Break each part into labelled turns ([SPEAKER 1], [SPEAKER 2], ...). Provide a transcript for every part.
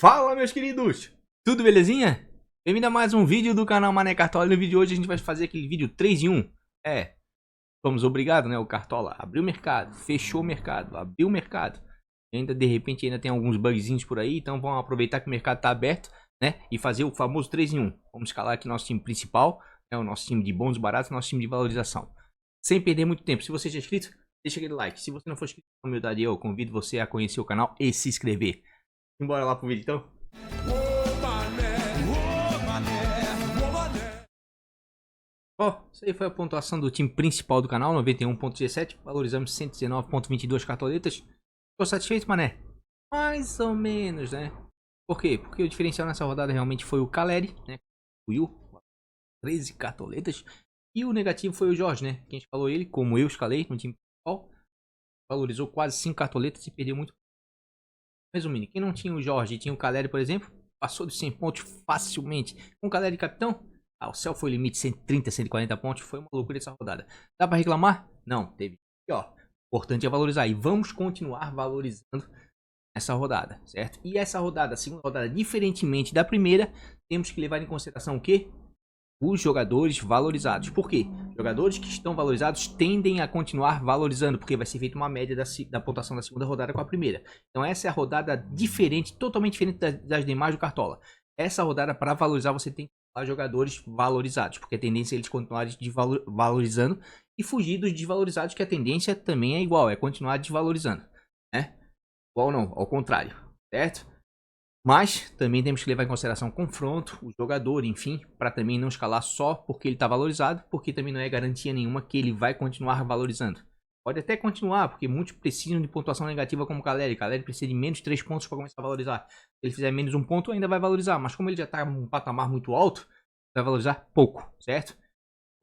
[SPEAKER 1] Fala, meus queridos! Tudo belezinha? Bem-vindo a mais um vídeo do canal Mané Cartola. No vídeo de hoje a gente vai fazer aquele vídeo 3 em 1. Fomos obrigados, né? O Cartola abriu o mercado, fechou o mercado, abriu o mercado. Ainda, de repente, ainda tem alguns bugzinhos por aí. Então vamos aproveitar que o mercado tá aberto, né? E fazer o famoso 3 em 1. Vamos escalar aqui nosso time principal, né? O nosso time de bons e baratos, nosso time de valorização. Sem perder muito tempo. Se você já é inscrito, deixa aquele like. Se você não for inscrito, com humildade, eu convido você a conhecer o canal e se inscrever. Bora lá pro vídeo, então? Isso aí foi a pontuação do time principal do canal, 91.17. Valorizamos 119.22 cartoletas. Ficou satisfeito, mané? Mais ou menos, né? Por quê? Porque o diferencial nessa rodada realmente foi o Caleri, né? O Will, 13 cartoletas. E o negativo foi o Jorge, né? Quem escalou ele, como eu escalei no time principal, valorizou quase 5 cartoletas e perdeu muito. Resumindo, quem não tinha o Jorge e tinha o Caleri, por exemplo, passou de 100 pontos facilmente. Com o Caleri capitão, o céu foi o limite, 130, 140 pontos. Foi uma loucura essa rodada. Dá pra reclamar? Não, teve. E ó, importante é valorizar. E vamos continuar valorizando essa rodada, certo? E essa rodada, a segunda rodada, diferentemente da primeira, temos que levar em consideração o quê? Os jogadores valorizados. Por quê? Jogadores que estão valorizados tendem a continuar valorizando, porque vai ser feita uma média da pontuação da segunda rodada com a primeira. Então essa é a rodada diferente, totalmente diferente das demais do Cartola. Essa rodada, para valorizar, você tem que falar jogadores valorizados, porque a tendência é eles continuarem valorizando e fugir dos desvalorizados, que a tendência também é igual, é continuar desvalorizando, né? Igual não, ao contrário, certo? Mas também temos que levar em consideração o confronto, o jogador, enfim, para também não escalar só porque ele está valorizado, porque também não é garantia nenhuma que ele vai continuar valorizando. Pode até continuar, porque muitos precisam de pontuação negativa como o Caleri. Caleri precisa de menos 3 pontos para começar a valorizar. Se ele fizer menos 1 ponto, ainda vai valorizar, mas como ele já está em um patamar muito alto, vai valorizar pouco, certo?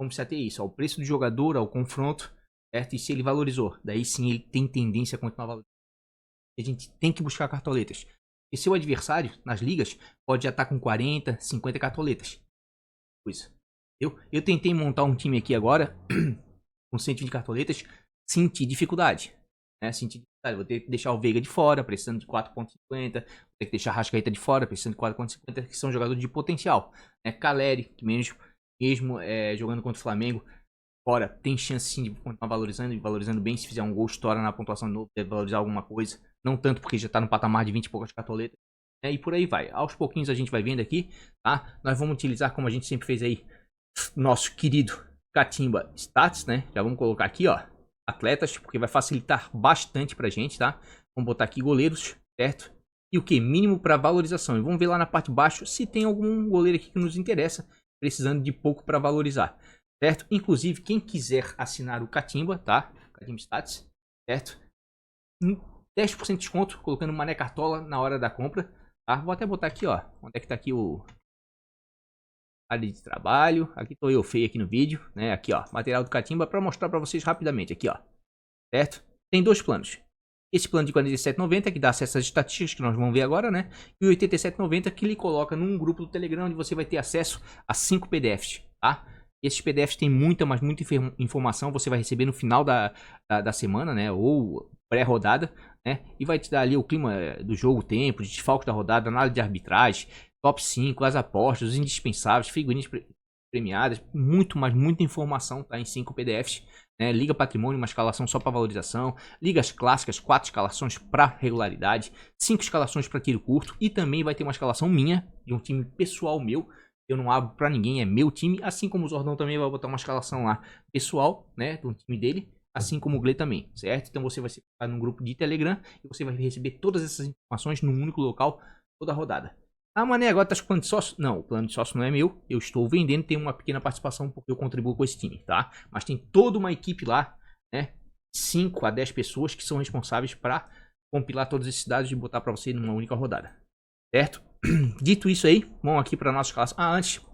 [SPEAKER 1] Vamos se ater a isso, ao preço do jogador, ao confronto, certo? E se ele valorizou, daí sim ele tem tendência a continuar valorizando. A gente tem que buscar cartoletas. E seu adversário, nas ligas, pode já estar com 40, 50 cartoletas. Eu tentei montar um time aqui agora, com 120 cartoletas, senti dificuldade. Né? Senti dificuldade. Vou ter que deixar o Veiga de fora, precisando de 4.50. Vou ter que deixar a Rascaeta de fora, precisando de 4.50, que são jogadores de potencial. Né? Caleri, que mesmo jogando contra o Flamengo, fora, tem chance sim de continuar valorizando, e valorizando bem. Se fizer um gol, estoura na pontuação de novo, deve valorizar alguma coisa. Não tanto porque já está no patamar de 20 e poucas cartoletas. Né? E por aí vai. Aos pouquinhos a gente vai vendo aqui, tá? Nós vamos utilizar, como a gente sempre fez aí, nosso querido Catimba Stats, né? Já vamos colocar aqui, ó, atletas, porque vai facilitar bastante pra gente, tá? Vamos botar aqui goleiros, certo? E o que? Mínimo para valorização. E vamos ver lá na parte de baixo se tem algum goleiro aqui que nos interessa, precisando de pouco para valorizar, certo? Inclusive, quem quiser assinar o Catimba, tá? Catimba Stats, certo? 10% de desconto, colocando Mané Cartola na hora da compra, tá? Vou até botar aqui, ó, onde é que tá aqui o área de trabalho. Aqui tô eu feio aqui no vídeo, né? Aqui, ó, material do Catimba para mostrar para vocês rapidamente aqui, ó. Certo? Tem dois planos. Esse plano de R$ 47,90 que dá acesso às estatísticas que nós vamos ver agora, né? E o R$ 87,90 que lhe coloca num grupo do Telegram onde você vai ter acesso a 5 PDFs, tá? Esses PDFs têm muita informação, você vai receber no final da semana, né? Ou pré-rodada, né? E vai te dar ali o clima do jogo, o tempo, os desfalques da rodada, análise de arbitragem, top 5, as apostas, os indispensáveis, figurinhas premiadas, muita informação, tá? Em 5 PDFs, né? Liga Patrimônio, uma escalação só para valorização, ligas clássicas, 4 escalações para regularidade, 5 escalações para tiro curto e também vai ter uma escalação minha, de um time pessoal meu. Eu não abro pra ninguém, é meu time. Assim como o Zordão também vai botar uma escalação lá pessoal, né? Do time dele. Assim como o Gle também, certo? Então você vai ser num grupo de Telegram e você vai receber todas essas informações num único local toda a rodada. Ah, Mané, agora tá com o plano de sócio? Não, o plano de sócio não é meu. Eu estou vendendo, tenho uma pequena participação porque eu contribuo com esse time, tá? Mas tem toda uma equipe lá, né? 5 a 10 pessoas que são responsáveis para compilar todos esses dados e botar pra você numa única rodada, certo? Dito isso aí, vamos aqui para nossa escalação. Antes,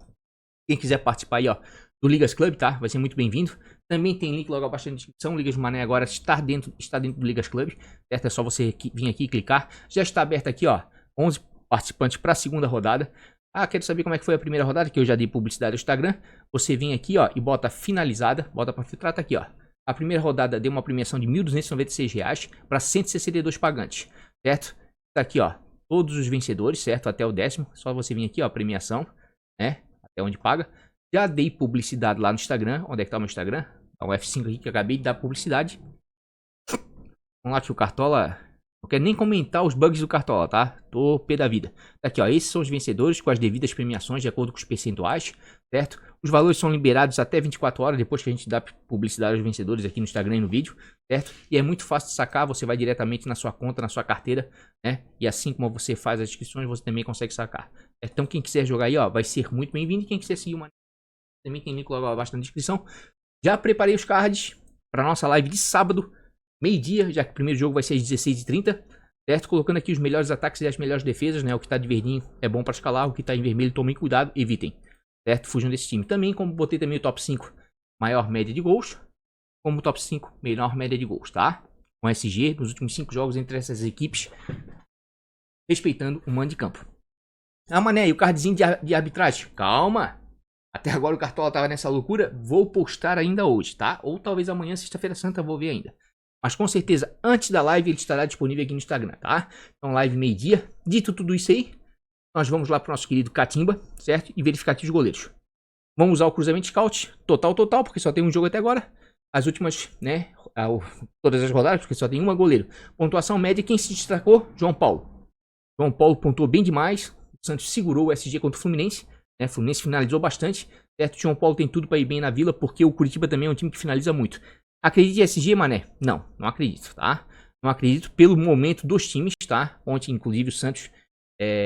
[SPEAKER 1] quem quiser participar aí, ó, do Ligas Club, tá? Vai ser muito bem-vindo. Também tem link logo abaixo na descrição. Ligas do Mané agora está dentro do Ligas Club, certo? É só você vir aqui e clicar. Já está aberto aqui, ó, 11 participantes para a segunda rodada. Ah, quero saber como é que foi a primeira rodada, que eu já dei publicidade no Instagram. Você vem aqui, ó, e bota finalizada, bota para filtrar, tá aqui, ó. A primeira rodada deu uma premiação de R$ 1.296 para 162 pagantes, certo? Tá aqui, ó. todos os vencedores, certo? Até o 10º. Só você vir aqui, ó, premiação, né? Até onde paga. Já dei publicidade lá no Instagram. Onde é que tá o meu Instagram? Tá um F5 aqui que eu acabei de dar publicidade. Vamos lá que o Cartola... Não quero nem comentar os bugs do Cartola, tá? Tô pé da vida. Tá aqui, ó. Esses são os vencedores com as devidas premiações de acordo com os percentuais, certo? Os valores são liberados até 24 horas depois que a gente dá publicidade aos vencedores aqui no Instagram e no vídeo, certo? E é muito fácil de sacar, você vai diretamente na sua conta, na sua carteira, né? E assim como você faz as inscrições, você também consegue sacar. Então quem quiser jogar aí, ó, vai ser muito bem-vindo. E quem quiser seguir uma... também tem link logo abaixo na descrição. Já preparei os cards para nossa live de sábado, meio-dia, já que o primeiro jogo vai ser às 16h30, certo? Colocando aqui os melhores ataques e as melhores defesas, né? O que tá de verdinho é bom para escalar, o que tá em vermelho, tomem cuidado, evitem, certo? Fujam desse time. Também, como botei também o top 5 maior média de gols, como top 5 menor média de gols, tá? Com SG nos últimos 5 jogos entre essas equipes, respeitando o mando de campo. Ah, mané, e o cardzinho de arbitragem? Calma! Até agora o Cartola tava nessa loucura, vou postar ainda hoje, tá? Ou talvez amanhã, sexta-feira santa, vou ver ainda. Mas com certeza, antes da live, ele estará disponível aqui no Instagram, tá? Então, live meio-dia. Dito tudo isso aí, nós vamos lá pro nosso querido Catimba, certo? E verificar aqui os goleiros. Vamos usar o cruzamento scout, total, porque só tem um jogo até agora. As últimas, né? Todas as rodadas, porque só tem uma goleiro. Pontuação média, quem se destacou? João Paulo. João Paulo pontuou bem demais. O Santos segurou o SG contra o Fluminense. Né? O Fluminense finalizou bastante. Certo? João Paulo tem tudo para ir bem na Vila, porque o Curitiba também é um time que finaliza muito. Acredite em SG, mané? Não, não acredito, tá? Não acredito pelo momento dos times, tá? Ontem, inclusive, o Santos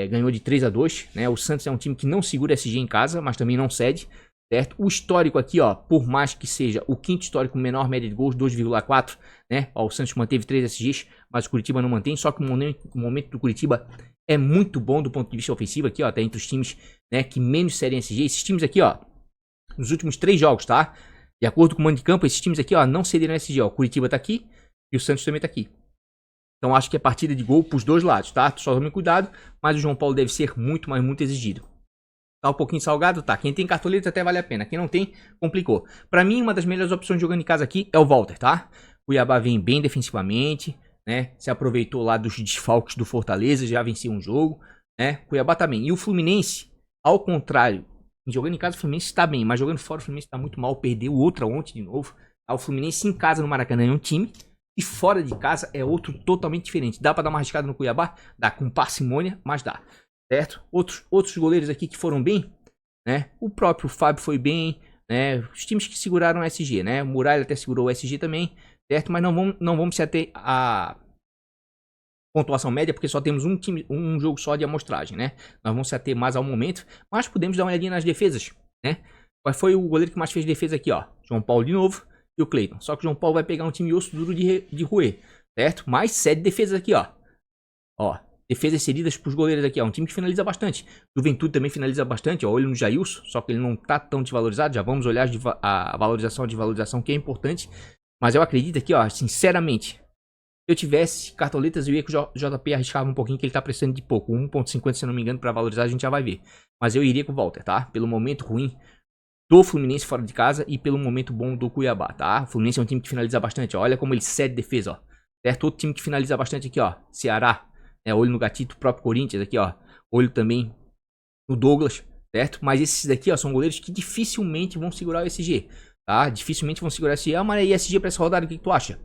[SPEAKER 1] ganhou de 3-2, né? O Santos é um time que não segura SG em casa, mas também não cede, certo? O histórico aqui, ó, por mais que seja o quinto histórico menor média de gols, 2,4, né? Ó, o Santos manteve 3 SGs, mas o Curitiba não mantém, só que o momento do Curitiba é muito bom do ponto de vista ofensivo aqui, ó, até entre os times, né, que menos cedem SG. Esses times aqui, ó, nos últimos 3 jogos, tá? De acordo com o mando de campo, esses times aqui, ó, não cederam SG, ó. O Curitiba tá aqui e o Santos também tá aqui. Então acho que é partida de gol pros dois lados, tá? Só tome cuidado, mas o João Paulo deve ser muito, mas muito exigido. Tá um pouquinho salgado? Tá. Quem tem cartoleta até vale a pena. Quem não tem, complicou. Pra mim, uma das melhores opções jogando em casa aqui é o Walter, tá? O Cuiabá vem bem defensivamente, né? Se aproveitou lá dos desfalques do Fortaleza, já venceu um jogo, né? Cuiabá tá bem. E o Fluminense, ao contrário, jogando em casa o Fluminense está bem, mas jogando fora o Fluminense está muito mal, perdeu outra ontem de novo. O Fluminense em casa no Maracanã é um time, e fora de casa é outro totalmente diferente. Dá para dar uma arriscada no Cuiabá? Dá, com parcimônia, mas dá, certo? Outros goleiros aqui que foram bem, né? O próprio Fábio foi bem, né? Os times que seguraram o SG, né? O Muralha até segurou o SG também, certo? Mas não vamos se ater a pontuação média, porque só temos um jogo só de amostragem, né? Nós vamos se ater mais ao momento, mas podemos dar uma olhadinha nas defesas, né? Qual foi o goleiro que mais fez defesa aqui, ó? João Paulo de novo e o Cleiton. Só que o João Paulo vai pegar um time osso duro de roer, certo? Mais 7 defesas aqui, ó. Ó, defesas cedidas pros goleiros aqui, ó. Um time que finaliza bastante. Juventude também finaliza bastante, ó. Olho no Jailson, só que ele não tá tão desvalorizado. Já vamos olhar a valorização que é importante. Mas eu acredito aqui, ó, sinceramente, se eu tivesse cartoletas, eu ia que o JP arriscava um pouquinho, que ele tá precisando de pouco. 1,50, se eu não me engano, pra valorizar, a gente já vai ver. Mas eu iria com o Walter, tá? Pelo momento ruim do Fluminense fora de casa e pelo momento bom do Cuiabá, tá? O Fluminense é um time que finaliza bastante, ó. Olha como ele cede defesa, ó. Certo? Outro time que finaliza bastante aqui, ó. Ceará, né? Olho no Gatito, o próprio Corinthians aqui, ó. Olho também no Douglas, certo? Mas esses daqui, ó, são goleiros que dificilmente vão segurar o SG, tá? Dificilmente vão segurar o SG. Ah, mas e SG pra essa rodada, o que tu acha?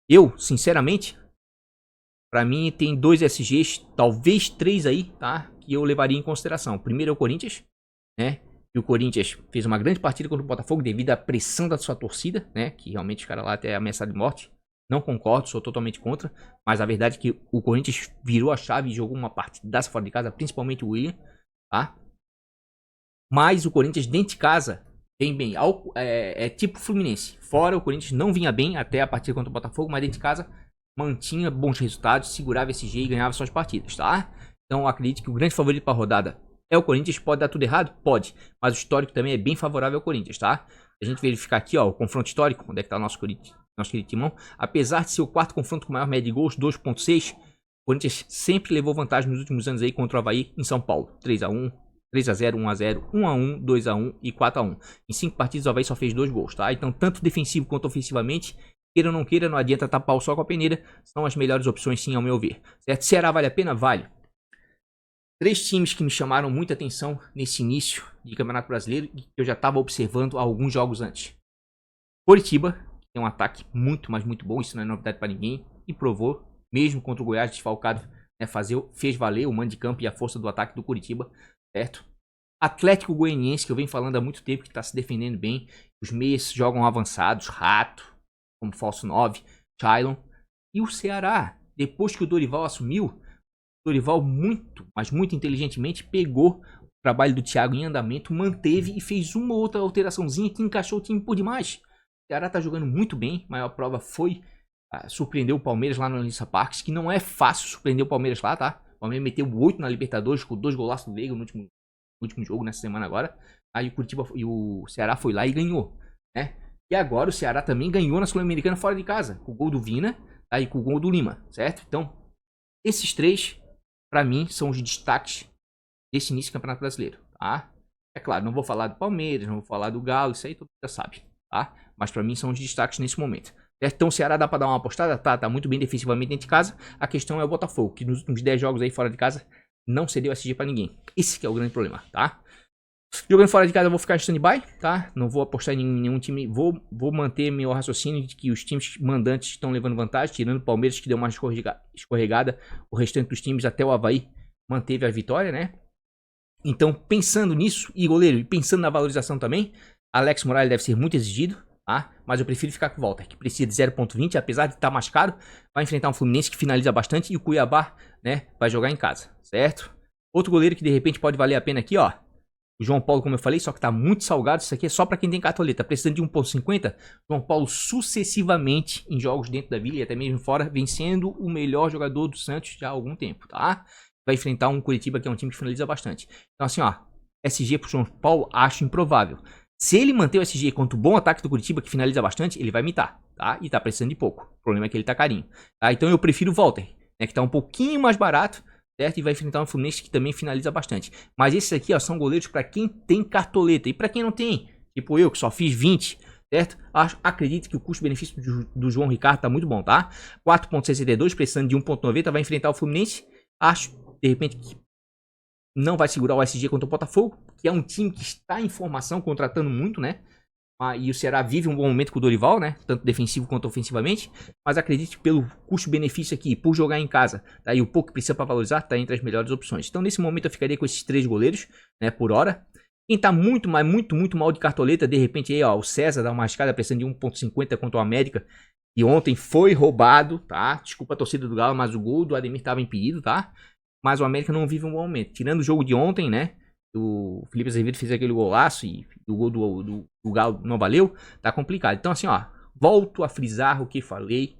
[SPEAKER 1] Eu, sinceramente, pra mim tem 2 SGs, talvez 3 aí, tá? Que eu levaria em consideração. O primeiro é o Corinthians, né? E o Corinthians fez uma grande partida contra o Botafogo devido à pressão da sua torcida, né? Que realmente os caras lá até ameaçaram de morte. Não concordo, sou totalmente contra. Mas a verdade é que o Corinthians virou a chave e jogou uma partidaça fora de casa, principalmente o William, tá? Mas o Corinthians dentro de casa vem bem. É tipo Fluminense. Fora o Corinthians não vinha bem até a partida contra o Botafogo, mas dentro de casa mantinha bons resultados, segurava esse SG e ganhava suas partidas, tá? Então eu acredito que o grande favorito para a rodada é o Corinthians. Pode dar tudo errado? Pode. Mas o histórico também é bem favorável ao Corinthians, tá? A gente verificar aqui, ó, o confronto histórico, onde é que tá o nosso Corinthians, nosso querido timão. Apesar de ser o quarto confronto com maior média de gols, 2,6, o Corinthians sempre levou vantagem nos últimos anos aí contra o Avaí em São Paulo. 3-1, 3-0, 1-0, 1-1, 2-1 e 4-1. Em 5 partidas o Avaí só fez 2 gols, tá? Então, tanto defensivo quanto ofensivamente, queira ou não queira, não adianta tapar o sol com a peneira. São as melhores opções, sim, ao meu ver. Certo? Ceará vale a pena? Vale. 3 times que me chamaram muita atenção nesse início de Campeonato Brasileiro e que eu já estava observando há alguns jogos antes. Coritiba tem um ataque muito, mas muito bom, isso não é novidade para ninguém, e provou, mesmo contra o Goiás desfalcado, né, fez valer o mando de campo e a força do ataque do Coritiba, certo? Atlético Goianiense, que eu venho falando há muito tempo, que está se defendendo bem, os meias jogam avançados, Rato, como falso 9, Chylon, e o Ceará, depois que o Dorival assumiu, Dorival muito, mas muito inteligentemente pegou o trabalho do Thiago em andamento, manteve e fez uma ou outra alteraçãozinha que encaixou o time por demais. O Ceará tá jogando muito bem, a maior prova foi surpreender o Palmeiras lá no Allianz Parque, que não é fácil surpreender o Palmeiras lá, tá? O Palmeiras meteu 8 na Libertadores com 2 golaços do Veiga no último jogo, nessa semana agora. Aí o Curitiba e o Ceará foi lá e ganhou, né? E agora o Ceará também ganhou na Sul-Americana fora de casa, com o gol do Vina, aí com o gol do Lima, certo? Então, esses 3, pra mim, são os destaques desse início do Campeonato Brasileiro, tá? É claro, não vou falar do Palmeiras, não vou falar do Galo, isso aí todo mundo já sabe, tá? Mas pra mim são os destaques nesse momento. Certo? Então o Ceará dá pra dar uma apostada? Tá muito bem defensivamente dentro de casa. A questão é o Botafogo, que nos últimos 10 jogos aí fora de casa não cedeu SG pra ninguém. Esse que é o grande problema, tá? Jogando fora de casa eu vou ficar em stand-by, tá? Não vou apostar em nenhum time. Vou manter meu raciocínio de que os times mandantes estão levando vantagem, tirando o Palmeiras que deu uma escorregada. O restante dos times, até o Avaí, manteve a vitória, né? Então, pensando nisso, e goleiro, e pensando na valorização também, Alex Morales deve ser muito exigido, tá? Mas eu prefiro ficar com o Walter, que precisa de 0.20, apesar de estar mais caro, vai enfrentar um Fluminense que finaliza bastante e o Cuiabá, né, vai jogar em casa, certo? Outro goleiro que de repente pode valer a pena aqui, ó, o João Paulo, como eu falei, só que tá muito salgado, isso aqui é só pra quem tem cartoleta, precisando de 1.50, João Paulo sucessivamente em jogos dentro da Vila e até mesmo fora, vencendo o melhor jogador do Santos já há algum tempo, tá? Vai enfrentar um Curitiba que é um time que finaliza bastante. Então assim, ó, SG pro João Paulo acho improvável. Se ele manter o SG contra o bom ataque do Curitiba que finaliza bastante, ele vai mitar, tá? E tá precisando de pouco. O problema é que ele tá carinho, tá? Então eu prefiro o Walter, né, que tá um pouquinho mais barato, certo? E vai enfrentar um Fluminense que também finaliza bastante. Mas esses aqui, ó, são goleiros para quem tem cartoleta e para quem não tem, tipo eu que só fiz 20, certo? Acredito que o custo-benefício do João Ricardo tá muito bom, tá? 4.62, precisando de 1.90, vai enfrentar o Fluminense. Acho de repente que não vai segurar o SG contra o Botafogo, que é um time que está em formação, contratando muito, né? E o Ceará vive um bom momento com o Dorival, né? Tanto defensivo quanto ofensivamente. Mas acredito que pelo custo-benefício aqui, por jogar em casa, tá? E o pouco que precisa para valorizar, tá entre as melhores opções. Então nesse momento eu ficaria com esses 3 goleiros, né? Por hora. Quem tá muito, mas muito mal de cartoleta, de repente aí, ó, o César dá uma escada precisando de 1.50 contra o América. E ontem foi roubado, tá? Desculpa a torcida do Galo, mas o gol do Ademir estava impedido, tá? Mas o América não vive um bom momento. Tirando o jogo de ontem, né? O Felipe Azevedo fez aquele golaço e o gol do Galo não valeu. Tá complicado. Então assim, ó. Volto a frisar o que falei,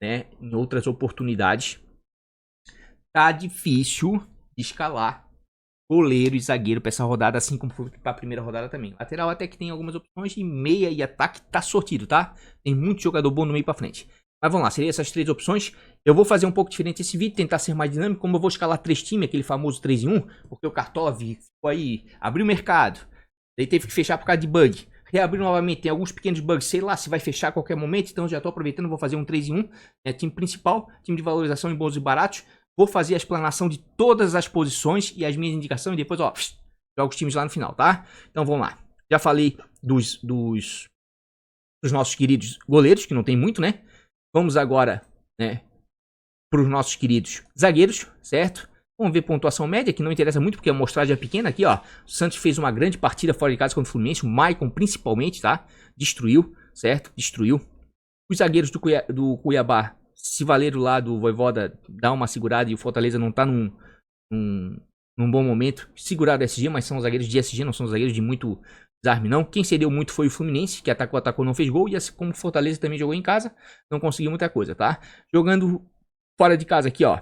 [SPEAKER 1] né? Em outras oportunidades. Tá difícil de escalar goleiro e zagueiro para essa rodada, assim como foi para a primeira rodada também. Lateral até que tem algumas opções e meia e ataque tá sortido, tá? Tem muito jogador bom no meio para frente. Mas vamos lá, seriam essas 3 opções. Eu vou fazer um pouco diferente esse vídeo, tentar ser mais dinâmico, como eu vou escalar 3 times, aquele famoso 3 em 1, porque o Kartov ficou aí, abriu o mercado, daí teve que fechar por causa de bug. Reabriu novamente, tem alguns pequenos bugs, sei lá se vai fechar a qualquer momento, então já tô aproveitando, vou fazer um 3 em 1, né, time principal, time de valorização em bons e baratos. Vou fazer a explanação de todas as posições e as minhas indicações e depois, ó, jogo os times lá no final, tá? Então vamos lá. Já falei dos nossos queridos goleiros, que não tem muito, né? Vamos agora, né, para os nossos queridos zagueiros, certo? Vamos ver pontuação média, que não interessa muito porque a amostragem é pequena aqui, ó. O Santos fez uma grande partida fora de casa contra o Fluminense, o Maicon principalmente, tá? Destruiu, certo? Destruiu. Os zagueiros do Cuiabá se valeram lá do Vojvoda, dá uma segurada e o Fortaleza não tá num bom momento. Seguraram o SG, mas são zagueiros de SG, não são zagueiros de muito desarme não. Quem cedeu muito foi o Fluminense, que atacou, não fez gol. E assim como o Fortaleza também jogou em casa, não conseguiu muita coisa, tá? Jogando fora de casa aqui, ó. O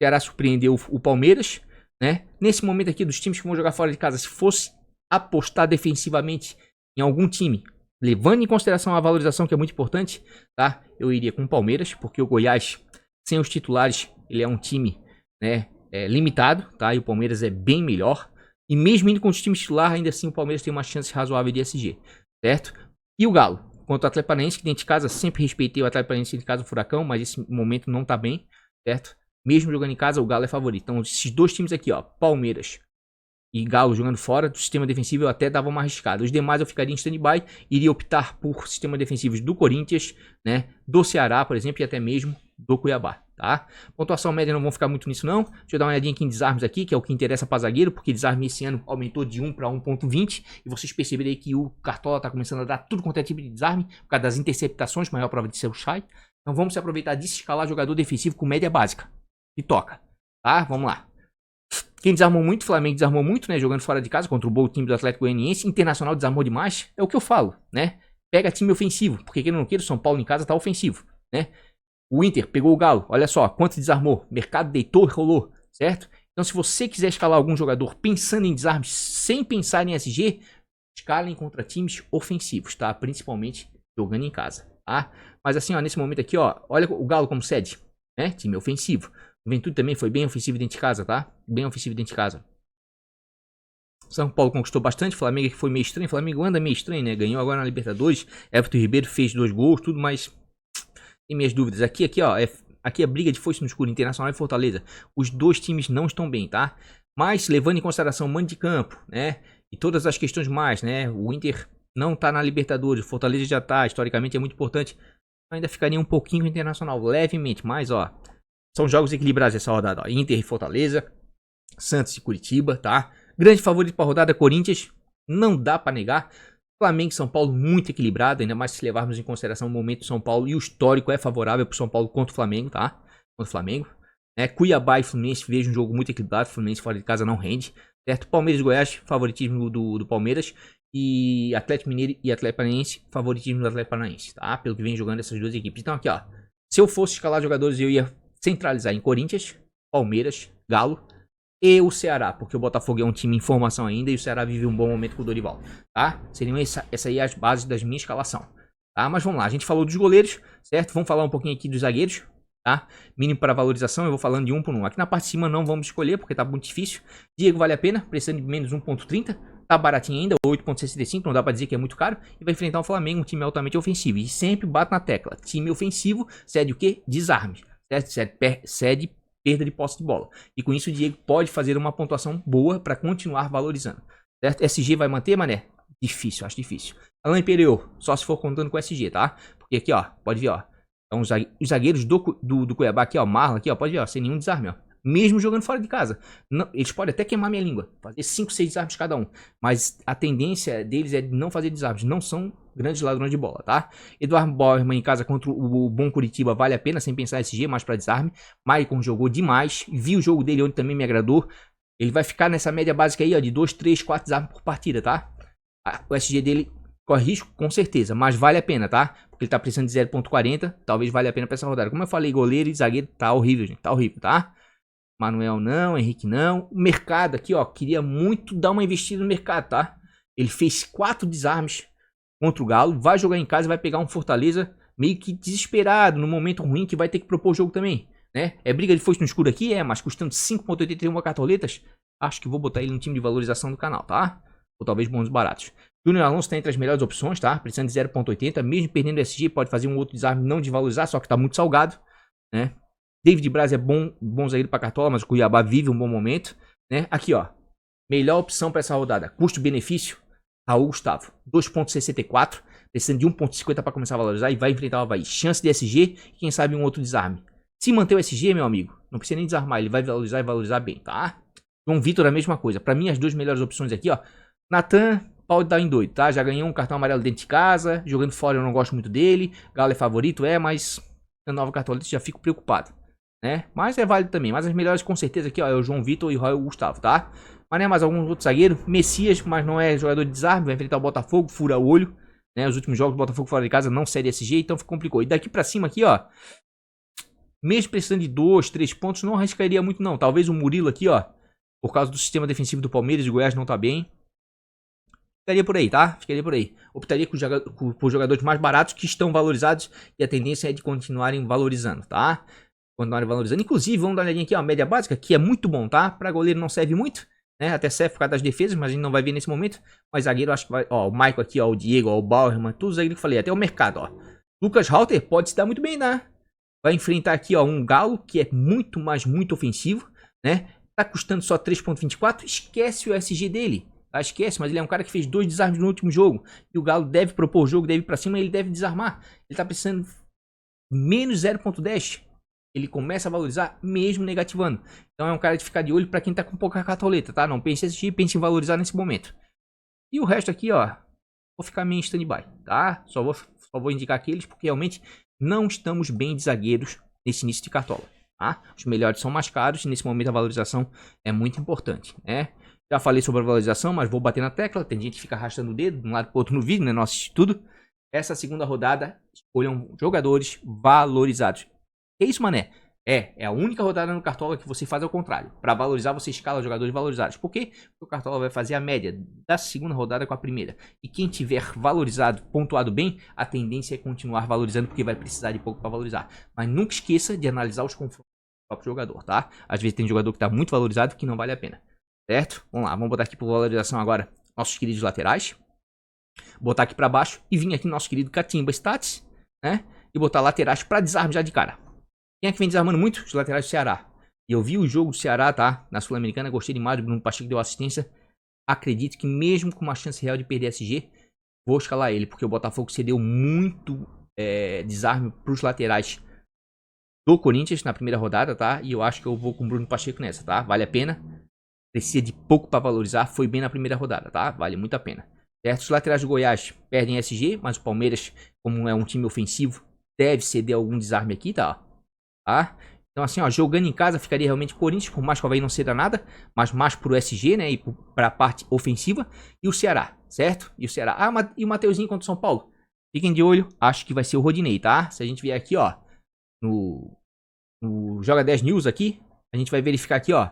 [SPEAKER 1] Ceará surpreendeu o Palmeiras, né? Nesse momento aqui dos times que vão jogar fora de casa, se fosse apostar defensivamente em algum time, levando em consideração a valorização que é muito importante, tá? Eu iria com o Palmeiras, porque o Goiás, sem os titulares, ele é um time, né, limitado, tá? E o Palmeiras é bem melhor. E mesmo indo com os times titulares, ainda assim o Palmeiras tem uma chance razoável de SG, certo? E o Galo, contra o Atlético Paranaense, que dentro de casa, sempre respeitei o Atlético Paranaense dentro de casa, o Furacão, mas esse momento não tá bem, certo? Mesmo jogando em casa, o Galo é favorito. Então, esses dois times aqui, ó, Palmeiras e Galo jogando fora, do sistema defensivo eu até dava uma arriscada. Os demais eu ficaria em stand-by, iria optar por sistema defensivos do Corinthians, né, do Ceará, por exemplo, e até mesmo do Cuiabá, tá? Pontuação média não vão ficar muito nisso não. Deixa eu dar uma olhadinha aqui em desarmes aqui, que é o que interessa para zagueiro, porque desarme esse ano aumentou de 1 para 1.20, e vocês perceberem aí que o Cartola tá começando a dar tudo quanto é tipo de desarme, por causa das interceptações, maior prova de ser o Chay. Então vamos se aproveitar disso, escalar jogador defensivo com média básica. E toca, tá? Vamos lá. Quem desarmou muito, o Flamengo desarmou muito, né? Jogando fora de casa contra o bom time do Atlético Goianiense. Internacional desarmou demais. É o que eu falo, né? Pega time ofensivo. Porque quem não queira, o São Paulo em casa tá ofensivo, né? O Inter pegou o Galo. Olha só, quanto desarmou. Mercado deitou e rolou, certo? Então se você quiser escalar algum jogador pensando em desarmes, sem pensar em SG, escalem contra times ofensivos, tá? Principalmente jogando em casa, tá? Mas assim, ó, nesse momento aqui, ó, olha o Galo como sede, né? Time ofensivo. Juventude também foi bem ofensivo dentro de casa, tá? Bem ofensivo dentro de casa. São Paulo conquistou bastante. Flamengo que foi meio estranho. Flamengo anda meio estranho, né? Ganhou agora na Libertadores. Everton Ribeiro fez 2 gols, tudo, mas tem minhas dúvidas. Aqui, ó. Aqui é briga de foice no escuro. Internacional e Fortaleza. Os dois times não estão bem, tá? Mas levando em consideração o mando de campo, né? E todas as questões mais, né? O Inter não tá na Libertadores. O Fortaleza já tá. Historicamente é muito importante. Ainda ficaria um pouquinho com o Internacional. Levemente, mas ó. São jogos equilibrados essa rodada, ó. Inter e Fortaleza, Santos e Curitiba, tá? Grande favorito para a rodada, Corinthians, não dá para negar. Flamengo e São Paulo muito equilibrado, ainda mais se levarmos em consideração o momento do São Paulo e o histórico é favorável para o São Paulo contra o Flamengo, tá? Contra o Flamengo. Cuiabá e Fluminense, vejo um jogo muito equilibrado, Fluminense fora de casa não rende, certo? Palmeiras e Goiás, favoritismo do Palmeiras. E Atlético Mineiro e Atlético Paranaense, favoritismo do Atlético Paranaense, tá? Pelo que vem jogando essas duas equipes. Então aqui, ó, se eu fosse escalar jogadores, eu ia centralizar em Corinthians, Palmeiras, Galo e o Ceará, porque o Botafogo é um time em formação ainda e o Ceará vive um bom momento com o Dorival, tá? Seriam essa aí as bases da minha escalação, tá? Mas vamos lá, a gente falou dos goleiros, certo? Vamos falar um pouquinho aqui dos zagueiros, tá? Mínimo para valorização, eu vou falando de um por um. Aqui na parte de cima não vamos escolher, porque tá muito difícil. Diego vale a pena, precisando de menos 1.30, tá baratinho ainda, 8.65, não dá pra dizer que é muito caro. E vai enfrentar o Flamengo, um time altamente ofensivo. E sempre bate na tecla, time ofensivo cede o quê? Desarmes. Cede perda de posse de bola. E com isso o Diego pode fazer uma pontuação boa para continuar valorizando. Certo? SG vai manter, mané? Difícil, acho difícil. Alain Imperial, só se for contando com SG, tá? Porque aqui, ó, pode ver, ó. Então os zagueiros do Cuiabá aqui, ó, Marlon aqui, ó, pode ver, ó, sem nenhum desarme, ó. Mesmo jogando fora de casa. Não, eles podem até queimar minha língua. Fazer 5, 6 desarmes cada um. Mas a tendência deles é de não fazer desarmes. Não são grandes ladrões de bola, tá? Eduardo Bauerman em casa contra o bom Curitiba vale a pena, sem pensar SG, mais para desarme. Maicon jogou demais. Vi o jogo dele onde também me agradou. Ele vai ficar nessa média básica aí, ó, de 2, 3, 4 desarmes por partida, tá? O SG dele corre risco, com certeza, mas vale a pena, tá? Porque ele tá precisando de 0.40, talvez valha a pena pra essa rodada. Como eu falei, goleiro e zagueiro tá horrível, gente, tá horrível, tá? Manuel não, Henrique não. O mercado aqui, ó, queria muito dar uma investida no mercado, tá? Ele fez 4 desarmes contra o Galo, vai jogar em casa e vai pegar um Fortaleza meio que desesperado, no momento ruim, que vai ter que propor o jogo também, né? É briga de foice no escuro aqui, mas custando 5.81 cartoletas, acho que vou botar ele no time de valorização do canal, tá? Ou talvez bons baratos. Júnior Alonso tá entre as melhores opções, tá? Precisando de 0.80, mesmo perdendo o SG, pode fazer um outro desarme não de valorizar, só que tá muito salgado, né? David Braz é bom zagueiro para Cartola, mas o Cuiabá vive um bom momento, né? Aqui, ó, melhor opção para essa rodada, custo-benefício, Raul Gustavo, 2.64, precisando de 1.50 para começar a valorizar e vai enfrentar o Avaí. Chance de SG e quem sabe um outro desarme. Se manter o SG, meu amigo, não precisa nem desarmar, ele vai valorizar e valorizar bem, tá? João Vitor a mesma coisa. Para mim as duas melhores opções aqui, ó, Natan pode dar em doido, tá? Já ganhou um cartão amarelo dentro de casa, jogando fora eu não gosto muito dele, Galo é favorito, mas na nova cartoleta já fico preocupado, né? Mas é válido também. Mas as melhores com certeza aqui, ó, é o João Vitor e o Raul Gustavo, tá? Mas né, mais algum outro zagueiro, Messias, mas não é jogador de desarme, vai enfrentar o Botafogo, fura o olho, né? Os últimos jogos do Botafogo fora de casa não cede SG, então complicou. E daqui pra cima aqui, ó, mesmo precisando de 2, 3 pontos, não arriscaria muito não. Talvez o Murilo aqui, ó, por causa do sistema defensivo do Palmeiras e Goiás não tá bem. Ficaria por aí, tá? Ficaria por aí. Optaria por jogadores mais baratos que estão valorizados e a tendência é de continuarem valorizando, tá? Continuarem valorizando. Inclusive, vamos dar uma olhadinha aqui, ó, a média básica, que é muito bom, tá? Pra goleiro não serve muito, né? Até serve por causa das defesas, mas a gente não vai ver nesse momento. Mas zagueiro, acho que vai... Ó, o Maicon aqui, ó, o Diego, ó, o Bauerman, todos os zagueiros que eu falei. Até o mercado, ó. Lucas Halter pode se dar muito bem, né? vai enfrentar aqui, ó, um Galo que é muito, mas muito ofensivo, né? Tá custando só 3.24, esquece o SG dele. Ah, esquece, mas ele é um cara que fez 2 desarmes no último jogo. E o Galo deve propor o jogo, deve ir pra cima, ele deve desarmar. Ele tá precisando menos 0.10. Ele começa a valorizar mesmo negativando. Então é um cara de ficar de olho pra quem tá com pouca cartoleta, tá? Não pense em assistir, pense em valorizar nesse momento. E o resto aqui, ó, vou ficar meio em stand-by, tá? Só vou indicar aqueles porque realmente não estamos bem de zagueiros nesse início de cartola, tá? Os melhores são mais caros e nesse momento a valorização é muito importante, né? Já falei sobre a valorização, mas vou bater na tecla. Tem gente que fica arrastando o dedo de um lado para outro no vídeo, né? Não assiste tudo. Essa segunda rodada, escolham jogadores valorizados. É isso, mané. É a única rodada no Cartola que você faz ao contrário. Para valorizar, você escala jogadores valorizados. Por quê? Porque o Cartola vai fazer a média da segunda rodada com a primeira. E quem tiver valorizado, pontuado bem, a tendência é continuar valorizando, porque vai precisar de pouco para valorizar. Mas nunca esqueça de analisar os confrontos do próprio jogador, tá? Às vezes tem jogador que está muito valorizado que não vale a pena. Certo? Vamos lá, vamos botar aqui por valorização agora nossos queridos laterais. Botar aqui para baixo e vir aqui no nosso querido Catimba Stats, né? E botar laterais para desarme já de cara. Quem é que vem desarmando muito? Os laterais do Ceará. E eu vi o jogo do Ceará, tá? Na Sul-Americana, gostei demais do Bruno Pacheco, deu assistência. Acredito que mesmo com uma chance real de perder SG, vou escalar ele, porque o Botafogo cedeu muito desarme para os laterais do Corinthians na primeira rodada, tá? E eu acho que eu vou com o Bruno Pacheco nessa, tá? Vale a pena. Precisa de pouco para valorizar, foi bem na primeira rodada, tá? Vale muito a pena. Certo? Os laterais do Goiás perdem SG, mas o Palmeiras, como é um time ofensivo, deve ceder algum desarme aqui, tá? Então assim, ó, jogando em casa ficaria realmente Corinthians, por mais que o Avaí não ceda nada, mas mais pro SG, né, e pra parte ofensiva, e o Ceará, certo? E o Ceará, e o Mateuzinho contra o São Paulo. Fiquem de olho, acho que vai ser o Rodinei, tá? Se a gente vier aqui, ó, no Joga 10 News aqui, a gente vai verificar aqui, ó,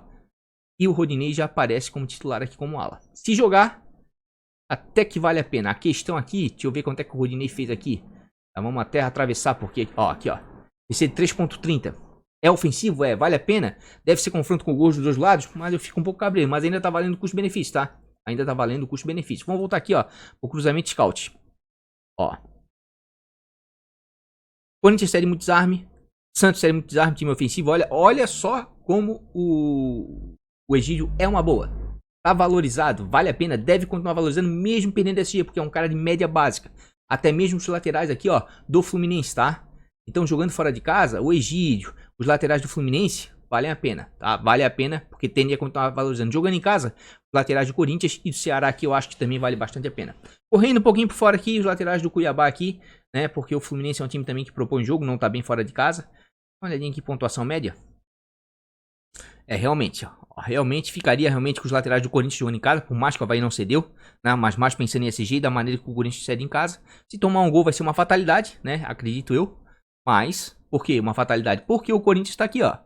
[SPEAKER 1] e o Rodinei já aparece como titular aqui como ala. Se jogar, até que vale a pena. A questão aqui, deixa eu ver quanto é que o Rodinei fez aqui. Tá, vamos até atravessar, porque, ó, aqui, ó. Esse é 3.30. É ofensivo? É. Vale a pena? Deve ser confronto com gols dos dois lados, mas eu fico um pouco cabreiro. Mas ainda tá valendo custo-benefício, tá? Ainda tá valendo custo-benefício. Vamos voltar aqui, ó, o cruzamento scout. Ó. Corinthians cede muito desarme. Santos cede muito desarme, time ofensivo. Olha só como o Egídio é uma boa. Tá valorizado, vale a pena, deve continuar valorizando mesmo perdendo SG, porque é um cara de média básica. Até mesmo os laterais aqui, ó, do Fluminense, tá? Então, jogando fora de casa, o Egídio, os laterais do Fluminense, valem a pena, tá? Vale a pena, porque tende a continuar valorizando. Jogando em casa, os laterais do Corinthians e do Ceará aqui, eu acho que também vale bastante a pena. Correndo um pouquinho por fora aqui, os laterais do Cuiabá aqui, né? Porque o Fluminense é um time também que propõe jogo, não tá bem fora de casa. Olha ali aqui, pontuação média. É, realmente, ó, realmente ficaria realmente com os laterais do Corinthians jogando em casa, por mais que o Avaí não cedeu, né, mas mais pensando em SG, da maneira que o Corinthians cede em casa. Se tomar um gol vai ser uma fatalidade, né, acredito eu, mas, por que uma fatalidade? Porque o Corinthians está aqui, ó.